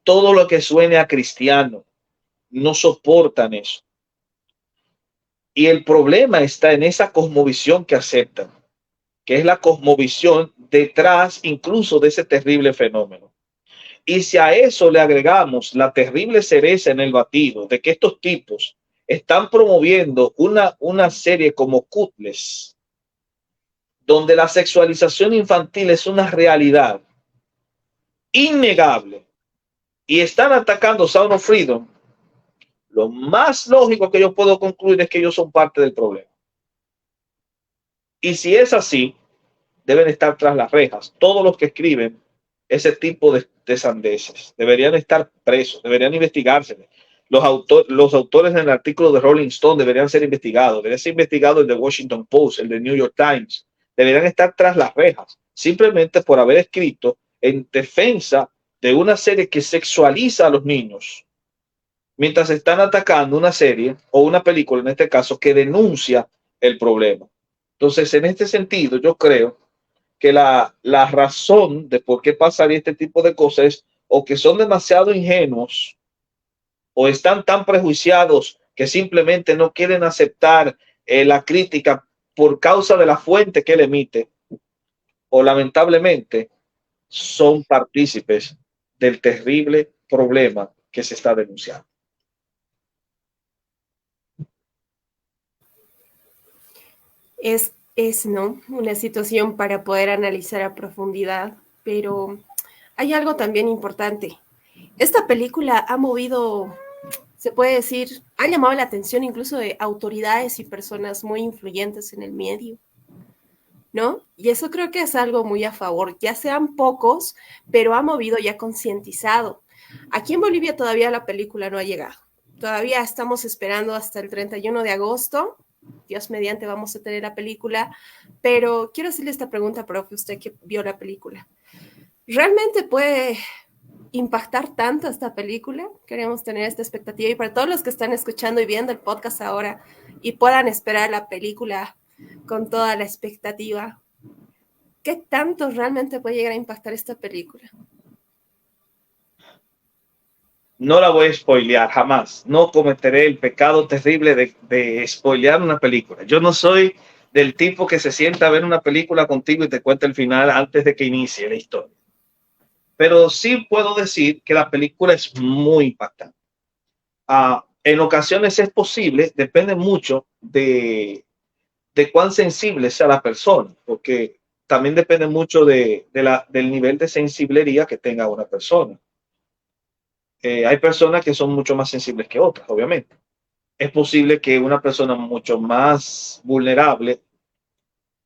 todo lo que suene a cristiano. No soportan eso. Y el problema está en esa cosmovisión que aceptan, que es la cosmovisión detrás incluso de ese terrible fenómeno. Y si a eso le agregamos la terrible cereza en el batido de que estos tipos están promoviendo una serie como Cutless, donde la sexualización infantil es una realidad innegable, y están atacando Sound of Freedom, lo más lógico que yo puedo concluir es que ellos son parte del problema. Y si es así, deben estar tras las rejas. Todos los que escriben ese tipo de sandeces deberían estar presos, deberían investigarse. Los autores en el artículo de Rolling Stone deberían ser investigados. Debería ser investigado el de Washington Post, el de New York Times. Deberían estar tras las rejas, simplemente por haber escrito en defensa de una serie que sexualiza a los niños, mientras están atacando una serie o una película, en este caso, que denuncia el problema. Entonces, en este sentido, yo creo que la razón de por qué pasaría este tipo de cosas es o que son demasiado ingenuos o están tan prejuiciados que simplemente no quieren aceptar la crítica por causa de la fuente que él emite, o lamentablemente son partícipes del terrible problema que se está denunciando. Es ¿no? Una situación para poder analizar a profundidad, pero hay algo también importante. Esta película ha movido, se puede decir, ha llamado la atención incluso de autoridades y personas muy influyentes en el medio, ¿no? Y eso creo que es algo muy a favor, ya sean pocos, pero ha movido y ha concientizado. Aquí en Bolivia todavía la película no ha llegado. Todavía estamos esperando hasta el 31 de agosto. Dios mediante vamos a tener la película, pero quiero hacerle esta pregunta, profe, usted que vio la película. ¿Realmente puede impactar tanto esta película? Queremos tener esta expectativa, y para todos los que están escuchando y viendo el podcast ahora y puedan esperar la película con toda la expectativa, ¿qué tanto realmente puede llegar a impactar esta película? No la voy a spoilear jamás. No cometeré el pecado terrible de spoilear una película. Yo no soy del tipo que se sienta a ver una película contigo y te cuenta el final antes de que inicie la historia. Pero sí puedo decir que la película es muy impactante. En ocasiones es posible, depende mucho de cuán sensible sea la persona, porque también depende mucho del nivel de sensiblería que tenga una persona. Hay personas que son mucho más sensibles que otras, obviamente. Es posible que una persona mucho más vulnerable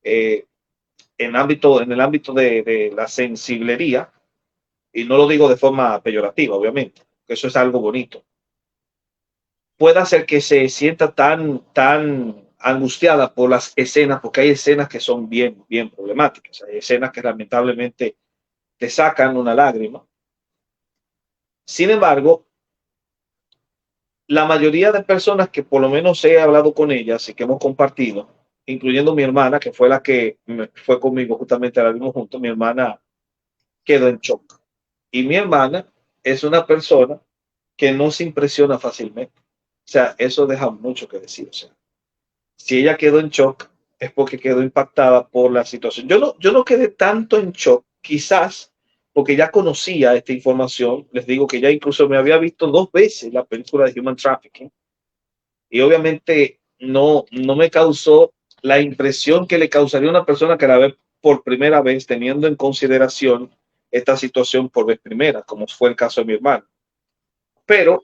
en el ámbito de la sensiblería, y no lo digo de forma peyorativa, obviamente, que eso es algo bonito, pueda hacer que se sienta tan angustiada por las escenas, porque hay escenas que son bien problemáticas. Hay escenas que lamentablemente te sacan una lágrima. Sin embargo, la mayoría de personas que por lo menos he hablado con ellas y que hemos compartido, incluyendo mi hermana, que fue la que fue conmigo justamente, la vimos juntos, mi hermana quedó en shock. Y mi hermana es una persona que no se impresiona fácilmente. O sea, eso deja mucho que decir. O sea, si ella quedó en shock es porque quedó impactada por la situación. Yo no quedé tanto en shock, quizás porque ya conocía esta información. Les digo que ya incluso me había visto 2 veces la película de Human Trafficking, y obviamente no me causó la impresión que le causaría a una persona que la ve por primera vez, teniendo en consideración esta situación por vez primera, como fue el caso de mi hermano. Pero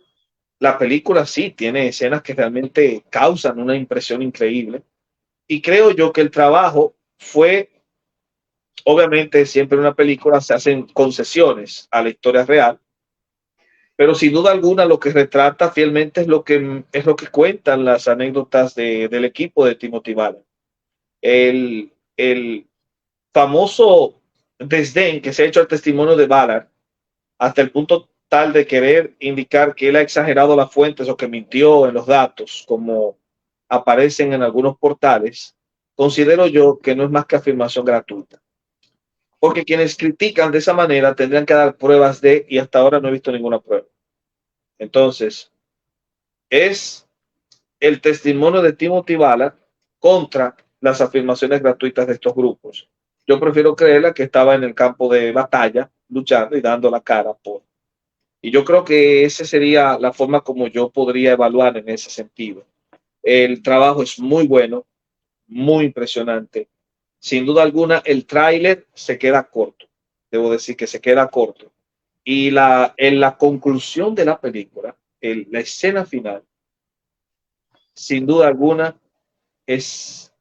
la película sí tiene escenas que realmente causan una impresión increíble, y creo yo que el trabajo fue, obviamente siempre en una película se hacen concesiones a la historia real, pero sin duda alguna lo que retrata fielmente es lo que cuentan las anécdotas del equipo de Timothy Ballard. El famoso desdén que se ha hecho al testimonio de Ballard, hasta el punto tal de querer indicar que él ha exagerado las fuentes o que mintió en los datos, como aparecen en algunos portales, considero yo que no es más que afirmación gratuita. Porque quienes critican de esa manera tendrían que dar pruebas de, y hasta ahora no he visto ninguna prueba. Entonces, es el testimonio de Timothy Ballard contra las afirmaciones gratuitas de estos grupos. Yo prefiero creerla que estaba en el campo de batalla, luchando y dando la cara por. Y yo creo que esa sería la forma como yo podría evaluar en ese sentido. El trabajo es muy bueno, muy impresionante. Sin duda alguna, el tráiler se queda corto. Debo decir que se queda corto. Y en la conclusión de la película, la escena final, sin duda alguna, es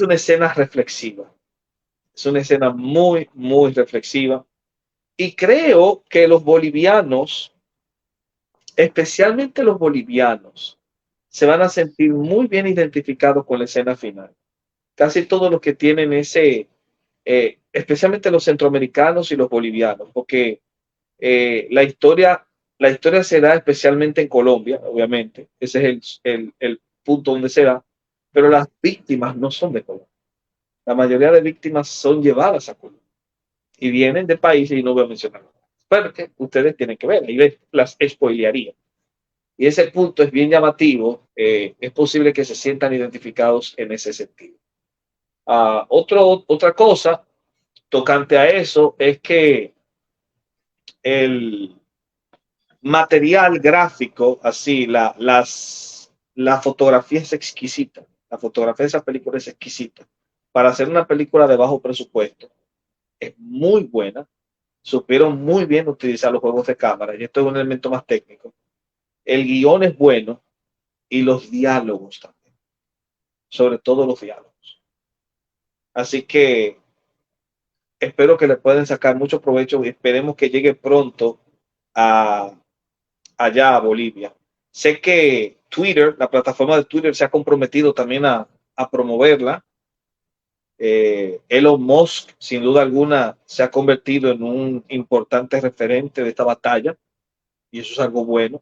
una escena reflexiva. Es una escena muy, muy reflexiva. Y creo que los bolivianos, especialmente los bolivianos, se van a sentir muy bien identificados con la escena final. Casi todos los que tienen especialmente los centroamericanos y los bolivianos, porque la historia se da especialmente en Colombia, obviamente. Ese es el punto donde se da, pero las víctimas no son de Colombia. La mayoría de víctimas son llevadas a Colombia y vienen de países, y no voy a mencionarlo, pero que ustedes tienen que ver, ahí las spoilearía. Y ese punto es bien llamativo, es posible que se sientan identificados en ese sentido. Otra cosa tocante a eso es que el material gráfico, así, la fotografía es exquisita. La fotografía de esa película es exquisita. Para hacer una película de bajo presupuesto, es muy buena. Supieron muy bien utilizar los juegos de cámara, y esto es un elemento más técnico. El guión es bueno y los diálogos también. Sobre todo los diálogos. Así que espero que le puedan sacar mucho provecho y esperemos que llegue pronto allá a Bolivia. Sé que Twitter, la plataforma de Twitter, se ha comprometido también a promoverla. Elon Musk, sin duda alguna, se ha convertido en un importante referente de esta batalla y eso es algo bueno.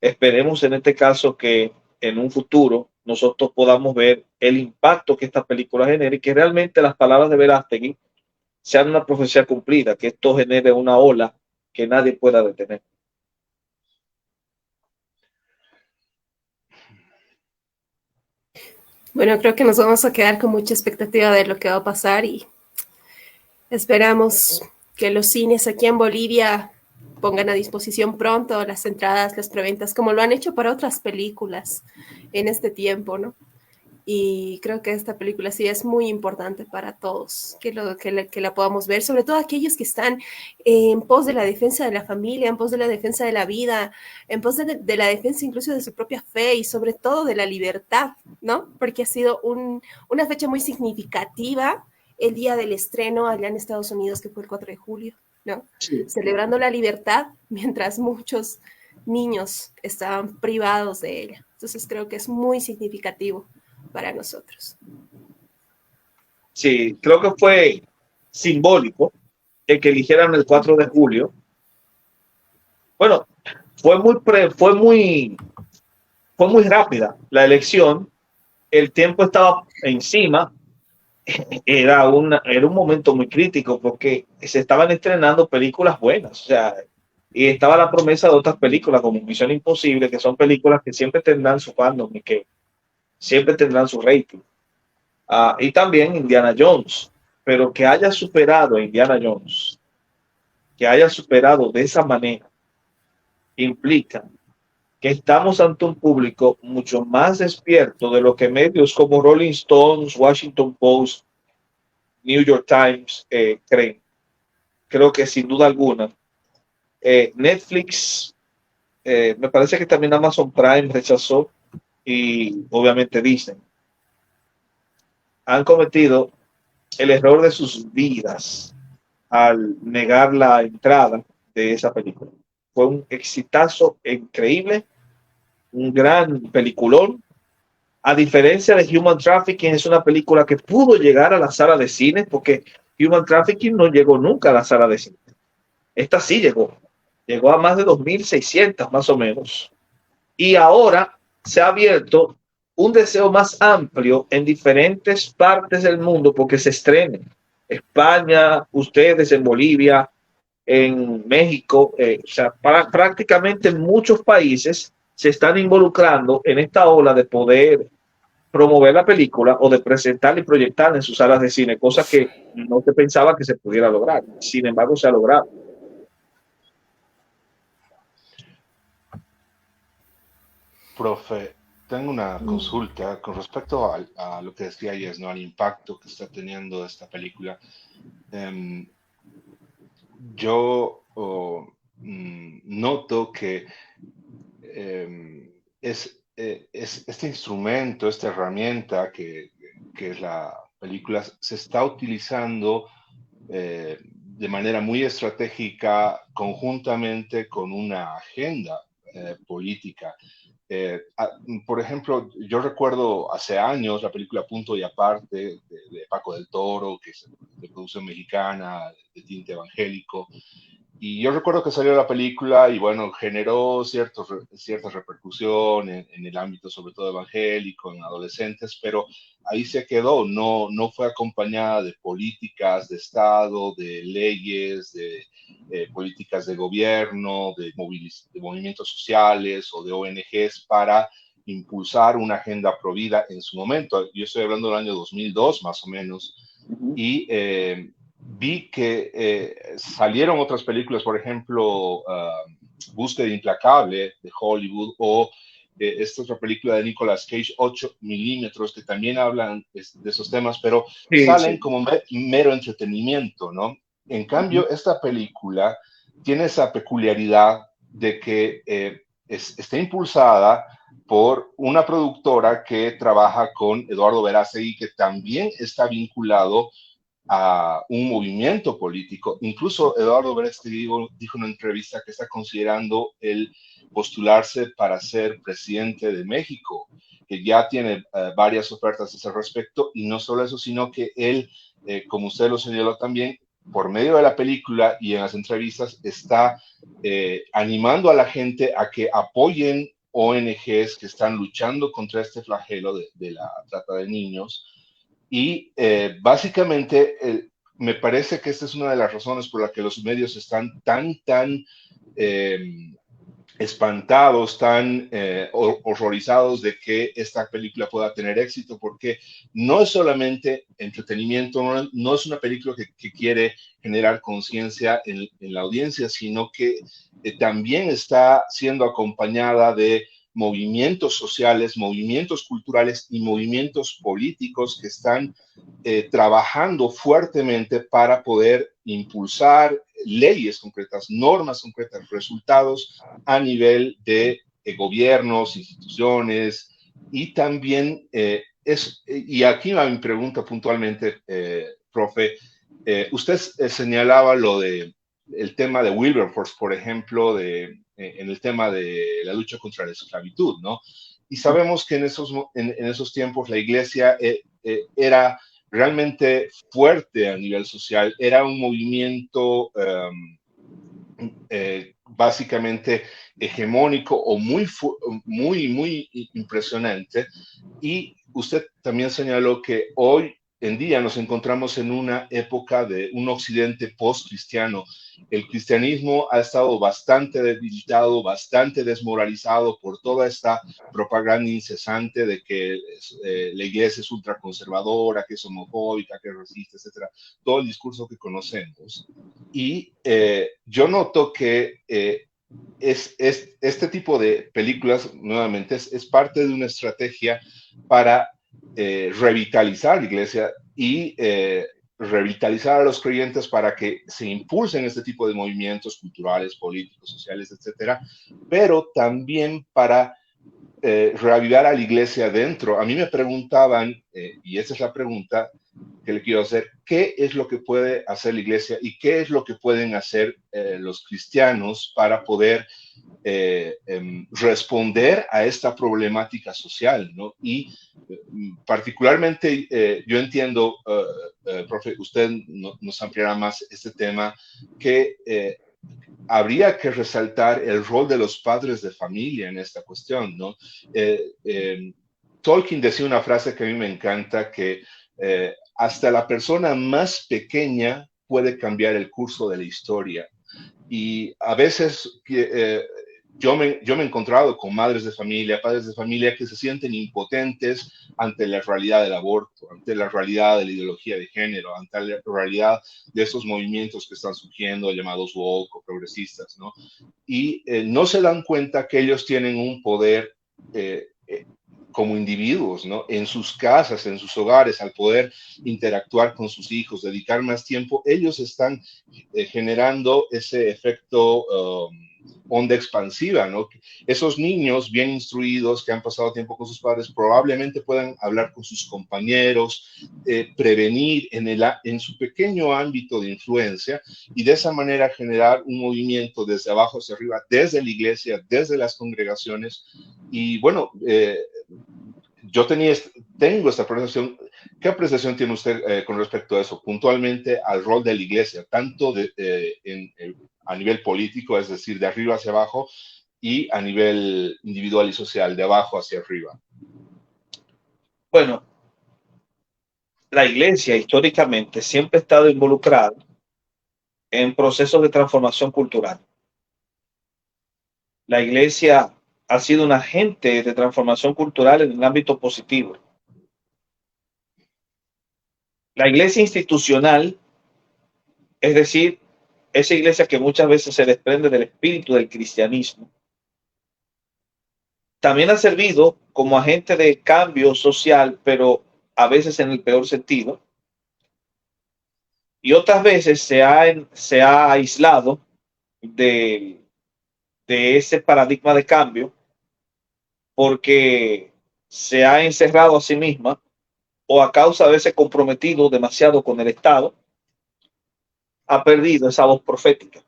Esperemos en este caso que en un futuro nosotros podamos ver el impacto que esta película genere y que realmente las palabras de Verástegui sean una profecía cumplida, que esto genere una ola que nadie pueda detener. Bueno, creo que nos vamos a quedar con mucha expectativa de lo que va a pasar y esperamos que los cines aquí en Bolivia pongan a disposición pronto las entradas, las preventas, como lo han hecho para otras películas en este tiempo, ¿no? Y creo que esta película sí es muy importante para todos, que la podamos ver, sobre todo aquellos que están en pos de la defensa de la familia, en pos de la defensa de la vida, en pos de la defensa incluso de su propia fe y sobre todo de la libertad, ¿no? Porque ha sido una fecha muy significativa el día del estreno allá en Estados Unidos, que fue el 4 de julio, ¿no? Sí. Celebrando la libertad mientras muchos niños estaban privados de ella. Entonces creo que es muy significativo para nosotros. Sí, creo que fue simbólico el que eligieran el 4 de julio. Bueno, fue muy rápida la elección. El tiempo estaba encima. Era un momento muy crítico porque se estaban estrenando películas buenas, o sea, y estaba la promesa de otras películas como Misión Imposible, que son películas que siempre tendrán su fandom y que siempre tendrán su rating. Y también Indiana Jones, pero que haya superado a Indiana Jones, que haya superado de esa manera, implica que estamos ante un público mucho más despierto de lo que medios como Rolling Stones, Washington Post, New York Times creen. Creo que sin duda alguna Netflix, me parece que también Amazon Prime rechazó, y obviamente Disney han cometido el error de sus vidas al negar la entrada de esa película. Fue un exitazo increíble, un gran peliculón. A diferencia de Human Trafficking, es una película que pudo llegar a la sala de cine, porque Human Trafficking no llegó nunca a la sala de cine. Esta sí llegó. llegó a más de 2.600 más o menos. Y ahora se ha abierto un deseo más amplio en diferentes partes del mundo porque se estrenen. España, ustedes en Bolivia, en México, o sea, prácticamente muchos países se están involucrando en esta ola de poder promover la película o de presentarla y proyectarla en sus salas de cine, cosa que no se pensaba que se pudiera lograr. Sin embargo, se ha logrado. Profe, tengo una consulta con respecto a lo que decía Yes, ¿no? Al impacto que está teniendo esta película. Yo noto que este instrumento, esta herramienta que es la película, se está utilizando de manera muy estratégica conjuntamente con una agenda política. Por ejemplo, yo recuerdo hace años la película Punto y Aparte de Paco del Toro, que es de producción mexicana, de tinte evangélico. Y yo recuerdo que salió la película y bueno, generó cierta repercusión en el ámbito sobre todo evangélico, en adolescentes, pero ahí se quedó, no fue acompañada de políticas de Estado, de leyes, de políticas de gobierno, de movimientos sociales o de ONGs para impulsar una agenda pro vida en su momento. Yo estoy hablando del año 2002 más o menos, y vi que salieron otras películas, por ejemplo, Búsqueda Implacable de Hollywood, o esta otra película de Nicolas Cage, 8 milímetros, que también hablan de esos temas, pero salen como mero entretenimiento, ¿no? En cambio, esta película tiene esa peculiaridad de que está impulsada por una productora que trabaja con Eduardo Verástegui, que también está vinculado a un movimiento político. Incluso Eduardo Verástegui dijo en una entrevista que está considerando el postularse para ser presidente de México, que ya tiene varias ofertas a ese respecto, y no solo eso, sino que él, como usted lo señaló también, por medio de la película y en las entrevistas, está animando a la gente a que apoyen ONGs que están luchando contra este flagelo de la trata de niños. Y básicamente me parece que esta es una de las razones por las que los medios están tan espantados, tan horrorizados de que esta película pueda tener éxito, porque no es solamente entretenimiento, no es una película que quiere generar conciencia en la audiencia, sino que también está siendo acompañada de movimientos sociales, movimientos culturales y movimientos políticos que están trabajando fuertemente para poder impulsar leyes concretas, normas concretas, resultados a nivel de gobiernos, instituciones, y también y aquí va mi pregunta puntualmente, profe, usted señalaba el tema de Wilberforce, por ejemplo, en el tema de la lucha contra la esclavitud, ¿no? Y sabemos que en esos tiempos la iglesia era realmente fuerte a nivel social, era un movimiento básicamente hegemónico o muy impresionante. Y usted también señaló que hoy en día nos encontramos en una época de un occidente post-cristiano. El cristianismo ha estado bastante debilitado, bastante desmoralizado por toda esta propaganda incesante de que la iglesia es ultraconservadora, que es homofóbica, que resiste, etcétera. Todo el discurso que conocemos. Y yo noto que este tipo de películas, nuevamente, es parte de una estrategia para revitalizar la iglesia y revitalizar a los creyentes para que se impulsen este tipo de movimientos culturales, políticos, sociales, etcétera, pero también para reavivar a la iglesia dentro. A mí me preguntaban, y esa es la pregunta que le quiero hacer, ¿qué es lo que puede hacer la iglesia y qué es lo que pueden hacer los cristianos para poder responder a esta problemática social, ¿no? Y particularmente yo entiendo, profe, usted nos ampliará más este tema, que habría que resaltar el rol de los padres de familia en esta cuestión, ¿no? Tolkien decía una frase que a mí me encanta, que hasta la persona más pequeña puede cambiar el curso de la historia. Y a veces yo me he encontrado con madres de familia, padres de familia que se sienten impotentes ante la realidad del aborto, ante la realidad de la ideología de género, ante la realidad de estos movimientos que están surgiendo llamados woke o progresistas, ¿no? Y no se dan cuenta que ellos tienen un poder como individuos, ¿no? En sus casas, en sus hogares, al poder interactuar con sus hijos, dedicar más tiempo, ellos están generando ese efecto onda expansiva, ¿no? Esos niños bien instruidos que han pasado tiempo con sus padres probablemente puedan hablar con sus compañeros, prevenir en su pequeño ámbito de influencia y de esa manera generar un movimiento desde abajo hacia arriba, desde la iglesia, desde las congregaciones. Y bueno, yo tengo esta apreciación. ¿Qué apreciación tiene usted con respecto a eso, puntualmente al rol de la iglesia, tanto a nivel político, es decir, de arriba hacia abajo, y a nivel individual y social, de abajo hacia arriba? Bueno, la iglesia históricamente siempre ha estado involucrada en procesos de transformación cultural. La iglesia ha sido un agente de transformación cultural en el ámbito positivo. La iglesia institucional, es decir, esa iglesia que muchas veces se desprende del espíritu del cristianismo, también ha servido como agente de cambio social, pero a veces en el peor sentido, y otras veces se ha aislado de ese paradigma de cambio porque se ha encerrado a sí misma o a causa de ese comprometido demasiado con el Estado, ha perdido esa voz profética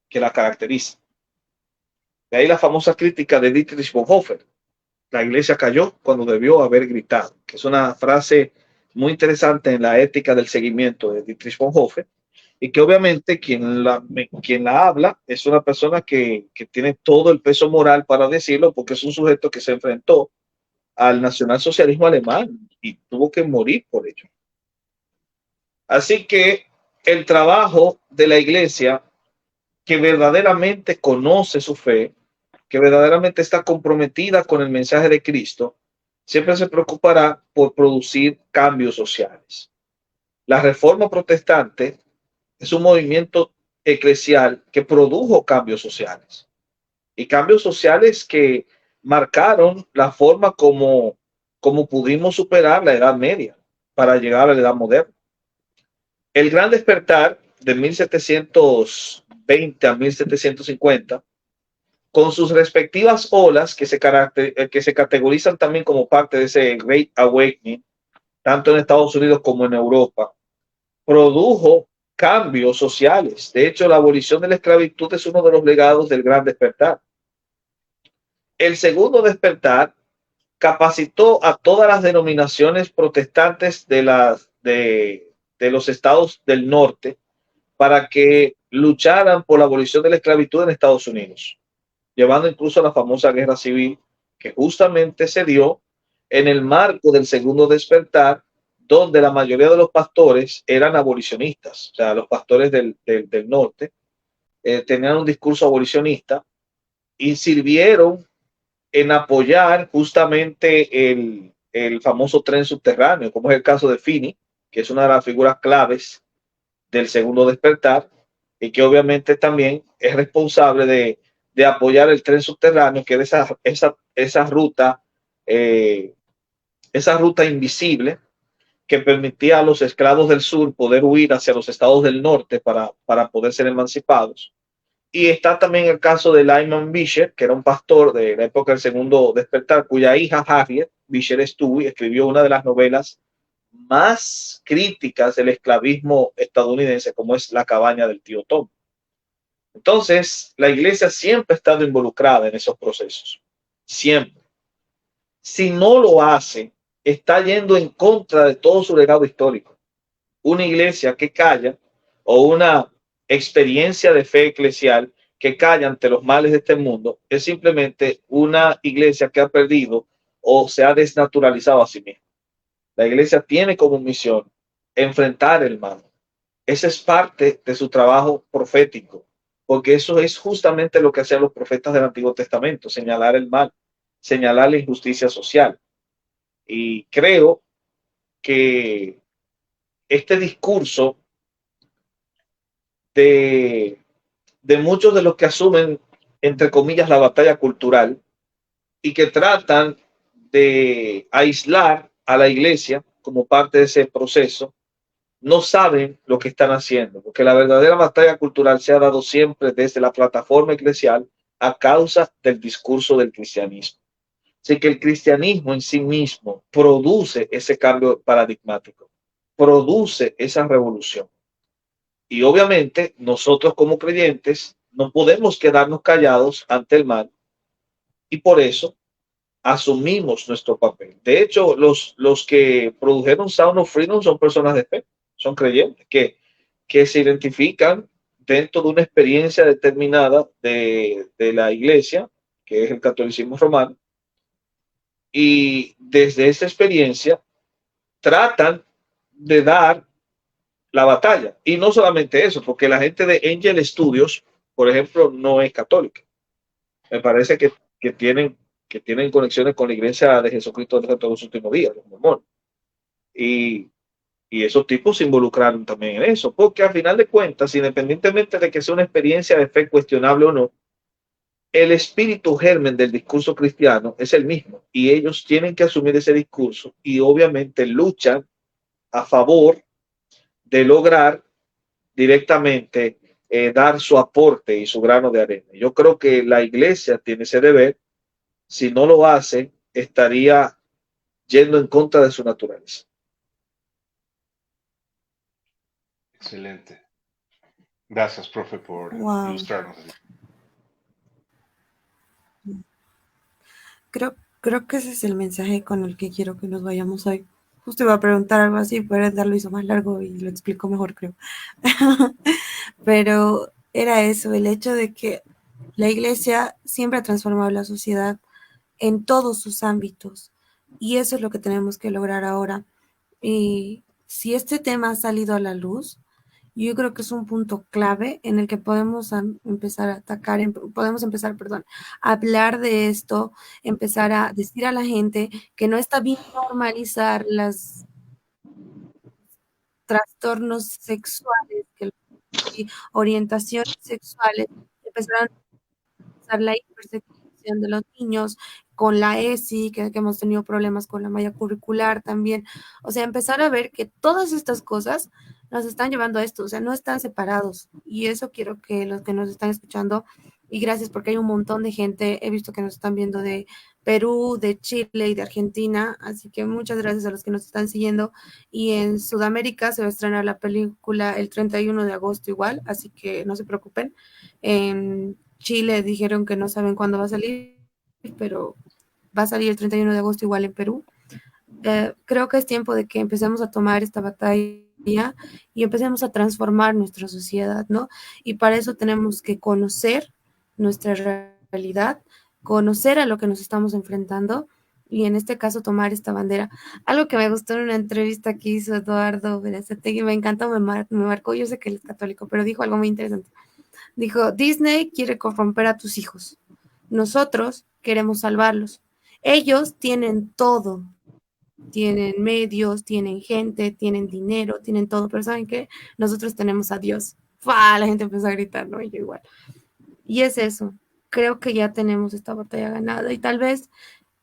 que la caracteriza. De ahí la famosa crítica de Dietrich Bonhoeffer: la iglesia cayó cuando debió haber gritado, que es una frase muy interesante en la ética del seguimiento de Dietrich Bonhoeffer, y que obviamente quien la habla es una persona que tiene todo el peso moral para decirlo, porque es un sujeto que se enfrentó al nacionalsocialismo alemán y tuvo que morir por ello. Así que el trabajo de la iglesia, que verdaderamente conoce su fe, que verdaderamente está comprometida con el mensaje de Cristo, siempre se preocupará por producir cambios sociales. La Reforma Protestante es un movimiento eclesial que produjo cambios sociales, y cambios sociales que marcaron la forma como pudimos superar la Edad Media para llegar a la Edad Moderna. El Gran Despertar de 1720 a 1750, con sus respectivas olas que se categorizan también como parte de ese Great Awakening, tanto en Estados Unidos como en Europa, produjo cambios sociales. De hecho, la abolición de la esclavitud es uno de los legados del Gran Despertar. El Segundo Despertar capacitó a todas las denominaciones protestantes de los estados del norte para que lucharan por la abolición de la esclavitud en Estados Unidos, llevando incluso a la famosa guerra civil que justamente se dio en el marco del Segundo Despertar, donde la mayoría de los pastores eran abolicionistas. O sea, los pastores del norte tenían un discurso abolicionista y sirvieron en apoyar justamente el famoso tren subterráneo, como es el caso de Finney, que es una de las figuras claves del Segundo Despertar, y que obviamente también es responsable de apoyar el tren subterráneo, que es esa ruta invisible que permitía a los esclavos del sur poder huir hacia los estados del norte para poder ser emancipados. Y está también el caso de Lyman Beecher, que era un pastor de la época del Segundo Despertar, cuya hija Harriet Beecher Stowe escribió una de las novelas más críticas del esclavismo estadounidense, como es La cabaña del tío Tom. Entonces, la iglesia siempre ha estado involucrada en esos procesos. Siempre. Si no lo hace, está yendo en contra de todo su legado histórico. Una iglesia que calla, o una experiencia de fe eclesial que calla ante los males de este mundo es simplemente una iglesia que ha perdido o se ha desnaturalizado a sí misma. La iglesia tiene como misión enfrentar el mal. Esa es parte de su trabajo profético, porque eso es justamente lo que hacían los profetas del Antiguo Testamento, señalar el mal, señalar la injusticia social. Y creo que este discurso de muchos de los que asumen, entre comillas, la batalla cultural y que tratan de aislar a la iglesia como parte de ese proceso, no saben lo que están haciendo, porque la verdadera batalla cultural se ha dado siempre desde la plataforma eclesial a causa del discurso del cristianismo. Así que el cristianismo en sí mismo produce ese cambio paradigmático, produce esa revolución. Y obviamente nosotros como creyentes no podemos quedarnos callados ante el mal y por eso asumimos nuestro papel. De hecho, los que produjeron Sound of Freedom son personas de fe, son creyentes que se identifican dentro de una experiencia determinada de la iglesia, que es el catolicismo romano, y desde esa experiencia tratan de dar la batalla. Y no solamente eso, porque la gente de Angel Studios, por ejemplo, no es católica. Me parece que tienen conexiones con la iglesia de Jesucristo de los últimos días, los mormones. Y esos tipos se involucraron también en eso, porque al final de cuentas, independientemente de que sea una experiencia de fe cuestionable o no, el espíritu germen del discurso cristiano es el mismo y ellos tienen que asumir ese discurso y obviamente luchan a favor de lograr directamente dar su aporte y su grano de arena. Yo creo que la iglesia tiene ese deber. Si no lo hace, estaría yendo en contra de su naturaleza. Excelente. Gracias, profe, por ilustrarnos. Creo que ese es el mensaje con el que quiero que nos vayamos hoy. Justo iba a preguntar algo así, pero Edgar lo hizo más largo y lo explicó mejor, creo. Pero era eso, el hecho de que la iglesia siempre ha transformado la sociedad en todos sus ámbitos. Y eso es lo que tenemos que lograr ahora. Y si este tema ha salido a la luz, yo creo que es un punto clave en el que podemos empezar a hablar de esto, empezar a decir a la gente que no está bien normalizar los trastornos sexuales, orientaciones sexuales, empezar a normalizar la hipersexualización de los niños con la ESI, que hemos tenido problemas con la malla curricular también. O sea, empezar a ver que todas estas cosas nos están llevando a esto, o sea, no están separados. Y eso quiero que los que nos están escuchando, y gracias porque hay un montón de gente, he visto que nos están viendo de Perú, de Chile y de Argentina, así que muchas gracias a los que nos están siguiendo. Y en Sudamérica se va a estrenar la película el 31 de agosto igual, así que no se preocupen. En Chile dijeron que no saben cuándo va a salir, pero va a salir el 31 de agosto igual en Perú. Creo que es tiempo de que empecemos a tomar esta batalla y empecemos a transformar nuestra sociedad, ¿no? Y para eso tenemos que conocer nuestra realidad, conocer a lo que nos estamos enfrentando y en este caso tomar esta bandera. Algo que me gustó en una entrevista que hizo Eduardo Berazategui, me encantó, me marcó, yo sé que él es católico, pero dijo algo muy interesante. Dijo, Disney quiere corromper a tus hijos, nosotros queremos salvarlos. Ellos tienen todo, tienen medios, tienen gente, tienen dinero, tienen todo, pero ¿saben qué? Nosotros tenemos a Dios. ¡Fua! La gente empezó a gritar, ¿no? Y yo igual. Y es eso, creo que ya tenemos esta batalla ganada y tal vez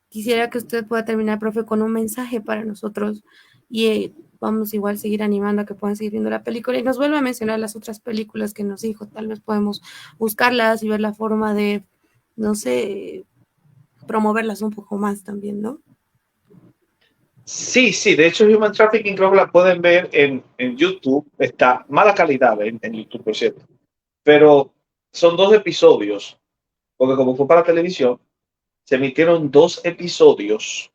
quisiera que usted pueda terminar, profe, con un mensaje para nosotros y vamos igual a seguir animando a que puedan seguir viendo la película y nos vuelva a mencionar las otras películas que nos dijo, tal vez podemos buscarlas y ver la forma de, no sé, promoverlas un poco más también, ¿no? Sí, de hecho Human Trafficking creo que la pueden ver en YouTube, está mala calidad en YouTube, por cierto, pero son 2 episodios, porque como fue para televisión, se emitieron 2 episodios,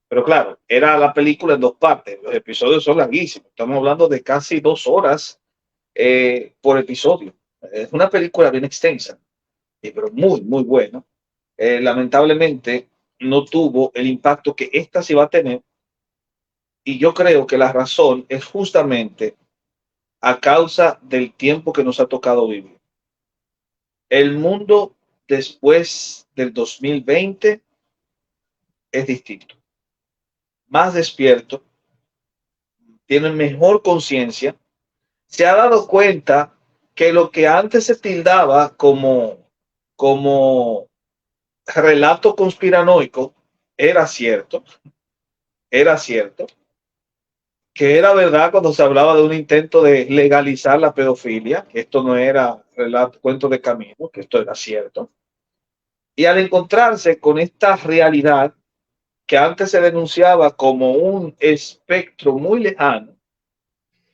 pero claro, era la película en 2 partes, los episodios son larguísimos, estamos hablando de casi 2 horas por episodio, es una película bien extensa, pero muy, muy buena. Lamentablemente no tuvo el impacto que esta sí va a tener. Y yo creo que la razón es justamente a causa del tiempo que nos ha tocado vivir. El mundo después del 2020 es distinto, más despierto, tiene mejor conciencia, se ha dado cuenta que lo que antes se tildaba como relato conspiranoico era cierto, que era verdad cuando se hablaba de un intento de legalizar la pedofilia, que esto no era relato, cuento de camino, que esto era cierto. Y al encontrarse con esta realidad que antes se denunciaba como un espectro muy lejano,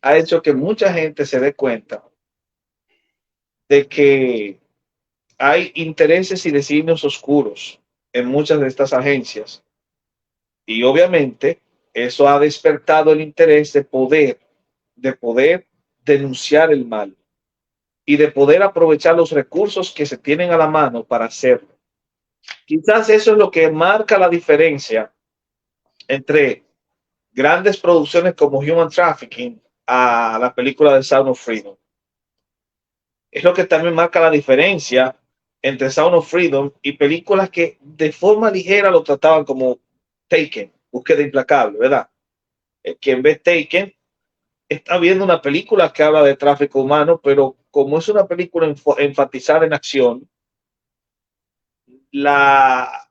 ha hecho que mucha gente se dé cuenta de que hay intereses y designios oscuros en muchas de estas agencias. Y obviamente eso ha despertado el interés de poder denunciar el mal y de poder aprovechar los recursos que se tienen a la mano para hacerlo. Quizás eso es lo que marca la diferencia entre grandes producciones como Human Trafficking a la película de Sound of Freedom. Es lo que también marca la diferencia entre Sound of Freedom y películas que de forma ligera lo trataban como Taken, Búsqueda Implacable, ¿verdad? Quien ve Taken está viendo una película que habla de tráfico humano, pero como es una película enfatizada en acción, la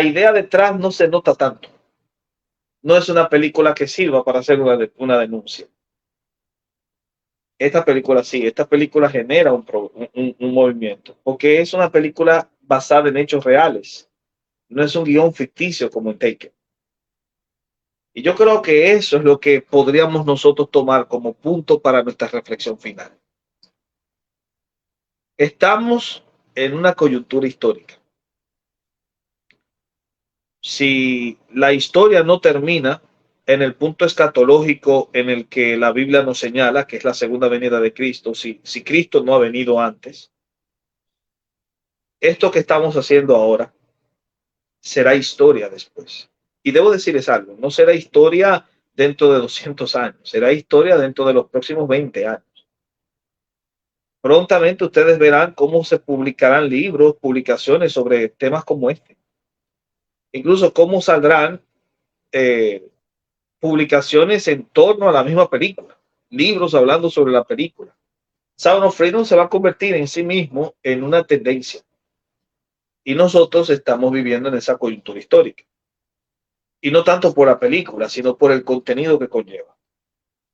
idea detrás no se nota tanto. No es una película que sirva para hacer una denuncia. Esta película sí, esta película genera un movimiento, porque es una película basada en hechos reales. No es un guión ficticio como en Taken. Y yo creo que eso es lo que podríamos nosotros tomar como punto para nuestra reflexión final. Estamos en una coyuntura histórica. Si la historia no termina en el punto escatológico en el que la Biblia nos señala, que es la segunda venida de Cristo, si Cristo no ha venido antes, esto que estamos haciendo ahora será historia después. Y debo decirles algo, no será historia dentro de 200 años, será historia dentro de los próximos 20 años. Prontamente ustedes verán cómo se publicarán libros, publicaciones sobre temas como este. Incluso cómo saldrán publicaciones en torno a la misma película, libros hablando sobre la película. Sound of Freedom se va a convertir en sí mismo en una tendencia. Y nosotros estamos viviendo en esa coyuntura histórica. Y no tanto por la película, sino por el contenido que conlleva.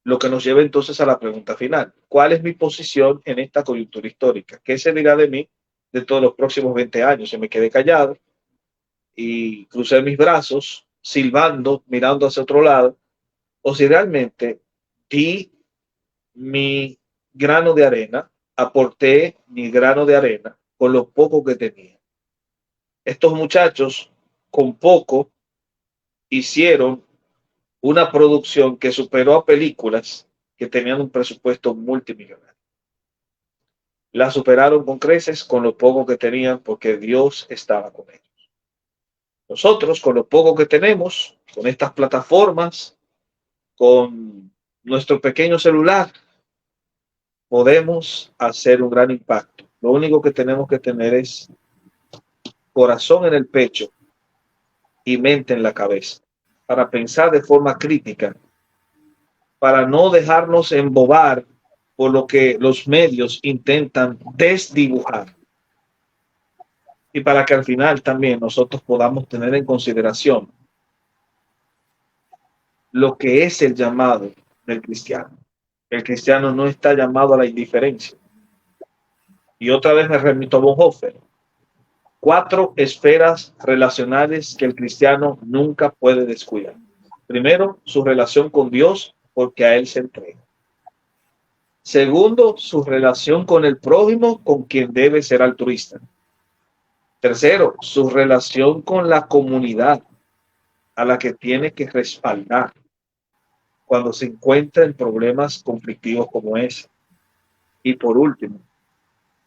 Lo que nos lleva entonces a la pregunta final. ¿Cuál es mi posición en esta coyuntura histórica? ¿Qué se dirá de mí dentro de los próximos 20 años? Si me quedé callado y crucé mis brazos, silbando, mirando hacia otro lado, o si realmente di mi grano de arena, aporté mi grano de arena con lo poco que tenía. Estos muchachos con poco hicieron una producción que superó a películas que tenían un presupuesto multimillonario. La superaron con creces con lo poco que tenían porque Dios estaba con ellos. Nosotros, con lo poco que tenemos, con estas plataformas, con nuestro pequeño celular, podemos hacer un gran impacto. Lo único que tenemos que tener es corazón en el pecho y mente en la cabeza, para pensar de forma crítica, para no dejarnos embobar por lo que los medios intentan desdibujar. Y para que al final también nosotros podamos tener en consideración lo que es el llamado del cristiano. El cristiano no está llamado a la indiferencia. Y otra vez me remito a Bonhoeffer. 4 esferas relacionales que el cristiano nunca puede descuidar. Primero, su relación con Dios, porque a Él se entrega. Segundo, su relación con el prójimo, con quien debe ser altruista. Tercero, su relación con la comunidad, a la que tiene que respaldar cuando se encuentra en problemas conflictivos como ese. Y por último,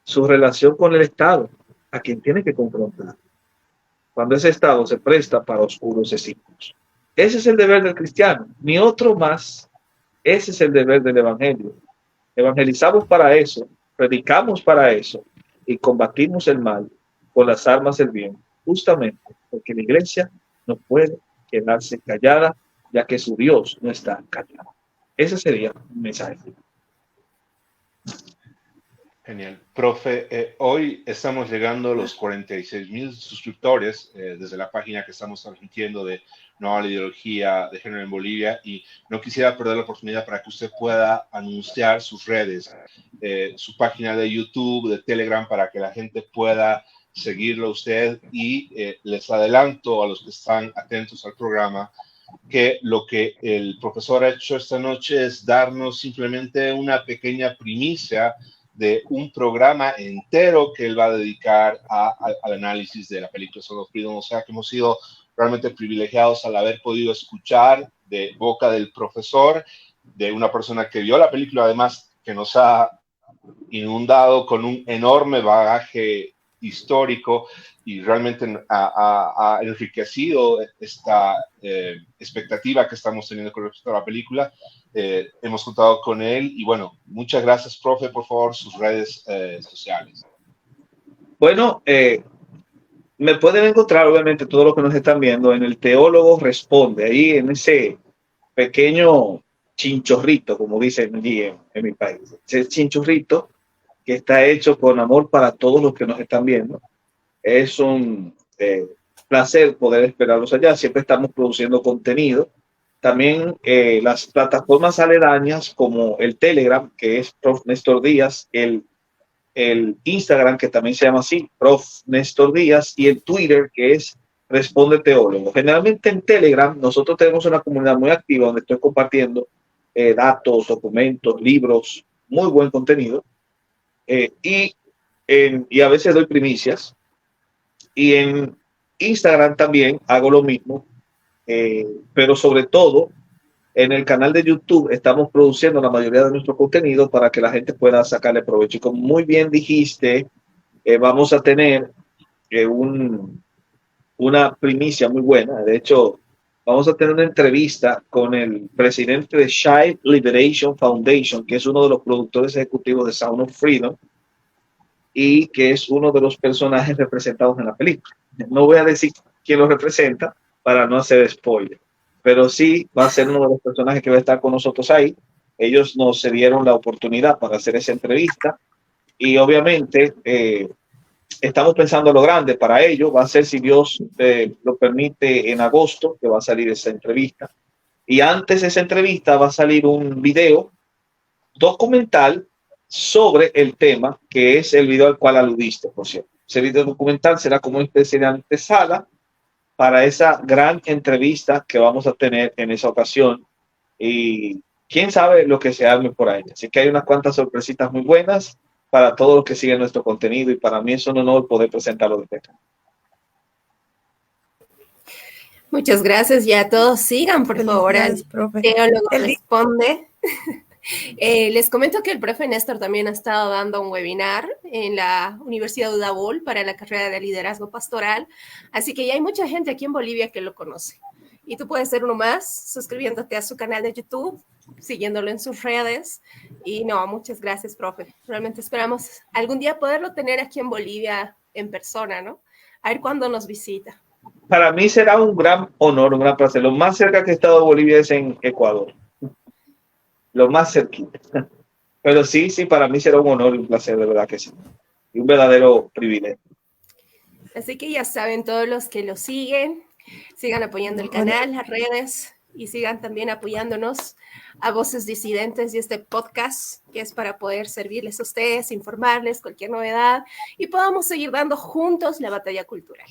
su relación con el Estado, a quien tiene que confrontar, cuando ese Estado se presta para oscuros designios. Ese es el deber del cristiano, ni otro más. Ese es el deber del Evangelio. Evangelizamos para eso, predicamos para eso y combatimos el mal con las armas del bien, justamente porque la iglesia no puede quedarse callada, ya que su Dios no está callado. Ese sería un mensaje. Genial. Profe, hoy estamos llegando a los 46,000 suscriptores desde la página que estamos transmitiendo de Nueva Ideología de Género en Bolivia, y no quisiera perder la oportunidad para que usted pueda anunciar sus redes, su página de YouTube, de Telegram, para que la gente pueda seguirlo a usted. Y les adelanto a los que están atentos al programa que lo que el profesor ha hecho esta noche es darnos simplemente una pequeña primicia de un programa entero que él va a dedicar al análisis de la película Sound of Freedom. O sea que hemos sido realmente privilegiados al haber podido escuchar de boca del profesor, de una persona que vio la película, además que nos ha inundado con un enorme bagaje histórico y realmente ha enriquecido esta expectativa que estamos teniendo con respecto a la película. Hemos contado con él y bueno, muchas gracias, profe. Por favor, sus redes sociales. Bueno, me pueden encontrar, obviamente, todos los que nos están viendo en el Teólogo Responde, ahí en ese pequeño chinchorrito, como dicen allí en mi país. Ese chinchorrito que está hecho con amor para todos los que nos están viendo. Es un placer poder esperarlos allá. Siempre estamos produciendo contenido. También las plataformas aledañas como el Telegram, que es Prof. Néstor Díaz, el Instagram, que también se llama así, Prof. Néstor Díaz, y el Twitter, que es Responde Teólogo. Generalmente en Telegram nosotros tenemos una comunidad muy activa donde estoy compartiendo datos, documentos, libros, muy buen contenido. Y a veces doy primicias. Y en Instagram también hago lo mismo, pero sobre todo en el canal de YouTube estamos produciendo la mayoría de nuestro contenido para que la gente pueda sacarle provecho. Y como muy bien dijiste, vamos a tener una primicia muy buena. De hecho, vamos a tener una entrevista con el presidente de Child Liberation Foundation, que es uno de los productores ejecutivos de Sound of Freedom y que es uno de los personajes representados en la película. No voy a decir quién lo representa para no hacer spoiler, pero sí va a ser uno de los personajes que va a estar con nosotros ahí. Ellos nos cedieron la oportunidad para hacer esa entrevista y obviamente estamos pensando lo grande para ello. Va a ser, si Dios lo permite, en agosto que va a salir esa entrevista, y antes de esa entrevista va a salir un video documental sobre el tema, que es el video al cual aludiste, por cierto. Ese video documental será como una especie de antesala para esa gran entrevista que vamos a tener en esa ocasión, y quién sabe lo que se arme por ahí. Así que hay unas cuantas sorpresitas muy buenas para todos los que siguen nuestro contenido, y para mí es un honor poder presentarlo desde acá. Muchas gracias, y a todos sigan, por favor, al Teólogo Responde. Les comento que el profe Néstor también ha estado dando un webinar en la Universidad de Udabol para la carrera de liderazgo pastoral, así que ya hay mucha gente aquí en Bolivia que lo conoce. Y tú puedes ser uno más suscribiéndote a su canal de YouTube, siguiéndolo en sus redes. Y no, muchas gracias, profe. Realmente esperamos algún día poderlo tener aquí en Bolivia en persona, ¿no? A ver cuándo nos visita. Para mí será un gran honor, un gran placer. Lo más cerca que he estado de Bolivia es en Ecuador. Lo más cerquita. Pero sí, para mí será un honor y un placer, de verdad que sí. Y un verdadero privilegio. Así que ya saben, todos los que lo siguen, sigan apoyando el canal, las redes, y sigan también apoyándonos a Voces Disidentes y este podcast, que es para poder servirles a ustedes, informarles cualquier novedad y podamos seguir dando juntos la batalla cultural.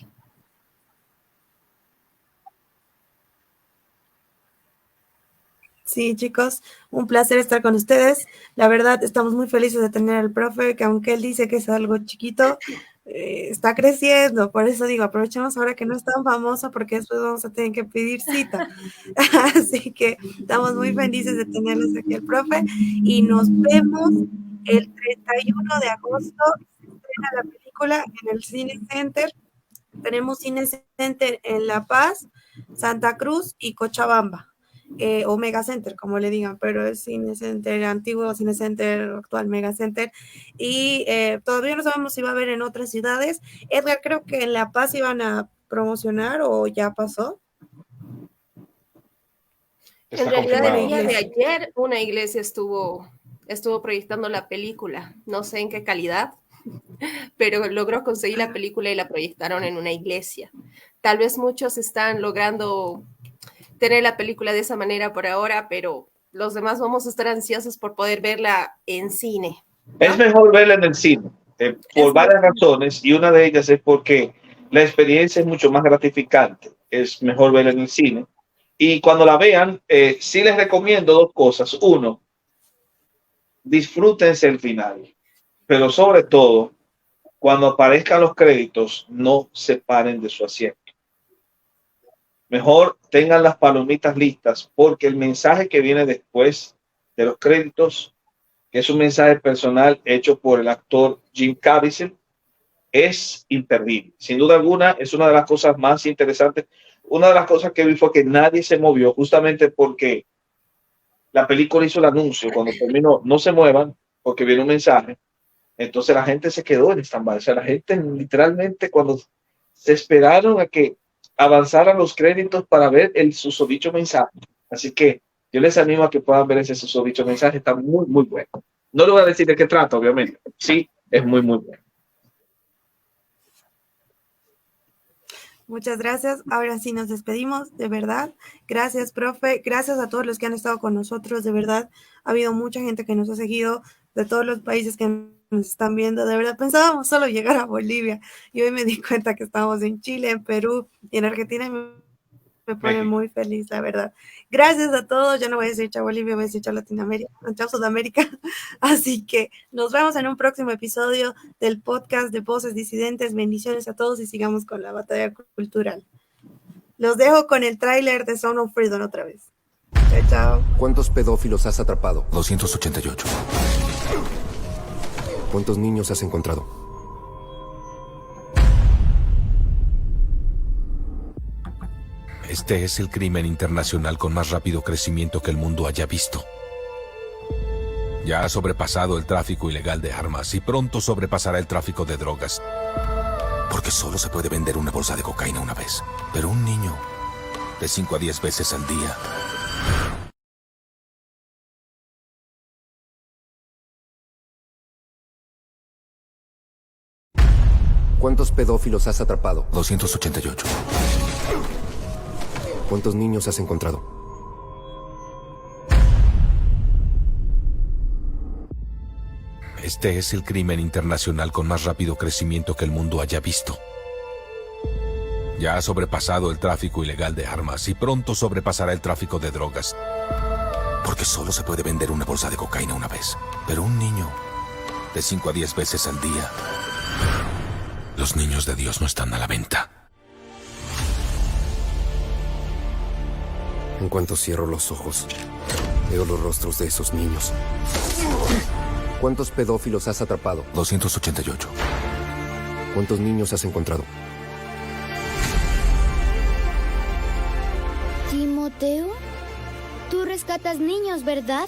Sí, chicos, un placer estar con ustedes. La verdad, estamos muy felices de tener al profe, que aunque él dice que es algo chiquito, está creciendo. Por eso digo, aprovechemos ahora que no es tan famoso, porque después vamos a tener que pedir cita. Así que estamos muy felices de tenerles aquí al profe y nos vemos el 31 de agosto estrena la película en el Cine Center. Tenemos Cine Center en La Paz, Santa Cruz y Cochabamba, o Mega Center, como le digan, pero es Cine Center antiguo, Cine Center actual, Mega Center. Y todavía no sabemos si va a haber en otras ciudades. Edgar, creo que en La Paz iban a promocionar o ya pasó. En realidad, el día de ayer una iglesia estuvo proyectando la película, no sé en qué calidad, pero logró conseguir la película y la proyectaron en una iglesia. Tal vez muchos están logrando tener la película de esa manera por ahora, pero los demás vamos a estar ansiosos por poder verla en cine, ¿no? Es mejor verla en el cine, por varias razones, y una de ellas es porque la experiencia es mucho más gratificante. Es mejor verla en el cine. Y cuando la vean, sí les recomiendo dos cosas. Uno, disfrútense el final, pero sobre todo, cuando aparezcan los créditos, no se paren de su asiento. Mejor tengan las palomitas listas, porque el mensaje que viene después de los créditos, que es un mensaje personal hecho por el actor Jim Caviezel, es imperdible. Sin duda alguna, es una de las cosas más interesantes. Una de las cosas que vi fue que nadie se movió, justamente porque la película hizo el anuncio. Cuando terminó, no se muevan porque viene un mensaje. Entonces la gente se quedó en stand-by. O sea, la gente literalmente, cuando se esperaron a que avanzaran los créditos para ver el susodicho mensaje. Así que yo les animo a que puedan ver ese susodicho mensaje. Está muy, muy bueno. No le voy a decir de qué trata, obviamente. Sí, es muy, muy bueno. Muchas gracias. Ahora sí nos despedimos, de verdad. Gracias, profe. Gracias a todos los que han estado con nosotros, de verdad. Ha habido mucha gente que nos ha seguido de todos los países que nos están viendo. De verdad, pensábamos solo llegar a Bolivia y hoy me di cuenta que estábamos en Chile, en Perú y en Argentina y me pone muy feliz, la verdad. Gracias a todos. Ya no voy a decir chao Bolivia, voy a decir chao Latinoamérica, chao Sudamérica. Así que nos vemos en un próximo episodio del podcast de Voces Disidentes. Bendiciones a todos y sigamos con la batalla cultural. Los dejo con el tráiler de Sound of Freedom otra vez. Chao, chao. ¿Cuántos pedófilos has atrapado? 288. ¿Cuántos niños has encontrado? Este es el crimen internacional con más rápido crecimiento que el mundo haya visto. Ya ha sobrepasado el tráfico ilegal de armas y pronto sobrepasará el tráfico de drogas. Porque solo se puede vender una bolsa de cocaína una vez. Pero un niño, de 5 a 10 veces al día. ¿Cuántos pedófilos has atrapado? 288. ¿Cuántos niños has encontrado? Este es el crimen internacional con más rápido crecimiento que el mundo haya visto. Ya ha sobrepasado el tráfico ilegal de armas y pronto sobrepasará el tráfico de drogas. Porque solo se puede vender una bolsa de cocaína una vez. Pero un niño, de 5 a 10 veces al día. Los niños de Dios no están a la venta. En cuanto cierro los ojos, veo los rostros de esos niños. ¿Cuántos pedófilos has atrapado? 288. ¿Cuántos niños has encontrado? Timoteo, tú rescatas niños, ¿verdad?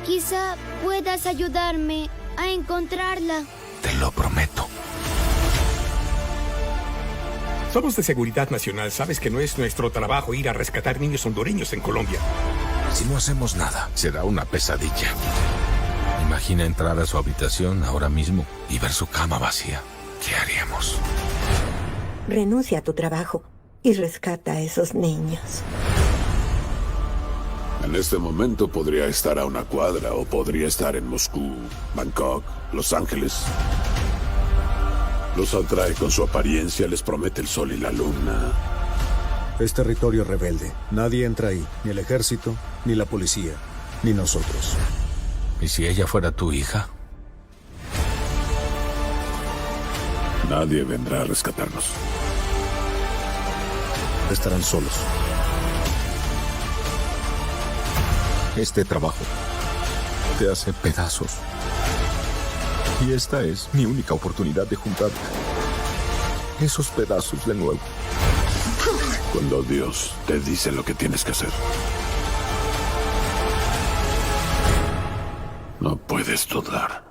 Quizá puedas ayudarme a encontrarla. Te lo prometo. Somos de Seguridad Nacional. Sabes que no es nuestro trabajo ir a rescatar niños hondureños en Colombia. Si no hacemos nada, será una pesadilla. Imagina entrar a su habitación ahora mismo y ver su cama vacía. ¿Qué haríamos? Renuncia a tu trabajo y rescata a esos niños. En este momento podría estar a una cuadra o podría estar en Moscú, Bangkok, Los Ángeles. Los atrae con su apariencia, les promete el sol y la luna. Es territorio rebelde. Nadie entra ahí, ni el ejército, ni la policía, ni nosotros. ¿Y si ella fuera tu hija? Nadie vendrá a rescatarnos. Estarán solos. Este trabajo te hace pedazos. Y esta es mi única oportunidad de juntar esos pedazos de nuevo. Cuando Dios te dice lo que tienes que hacer, no puedes dudar.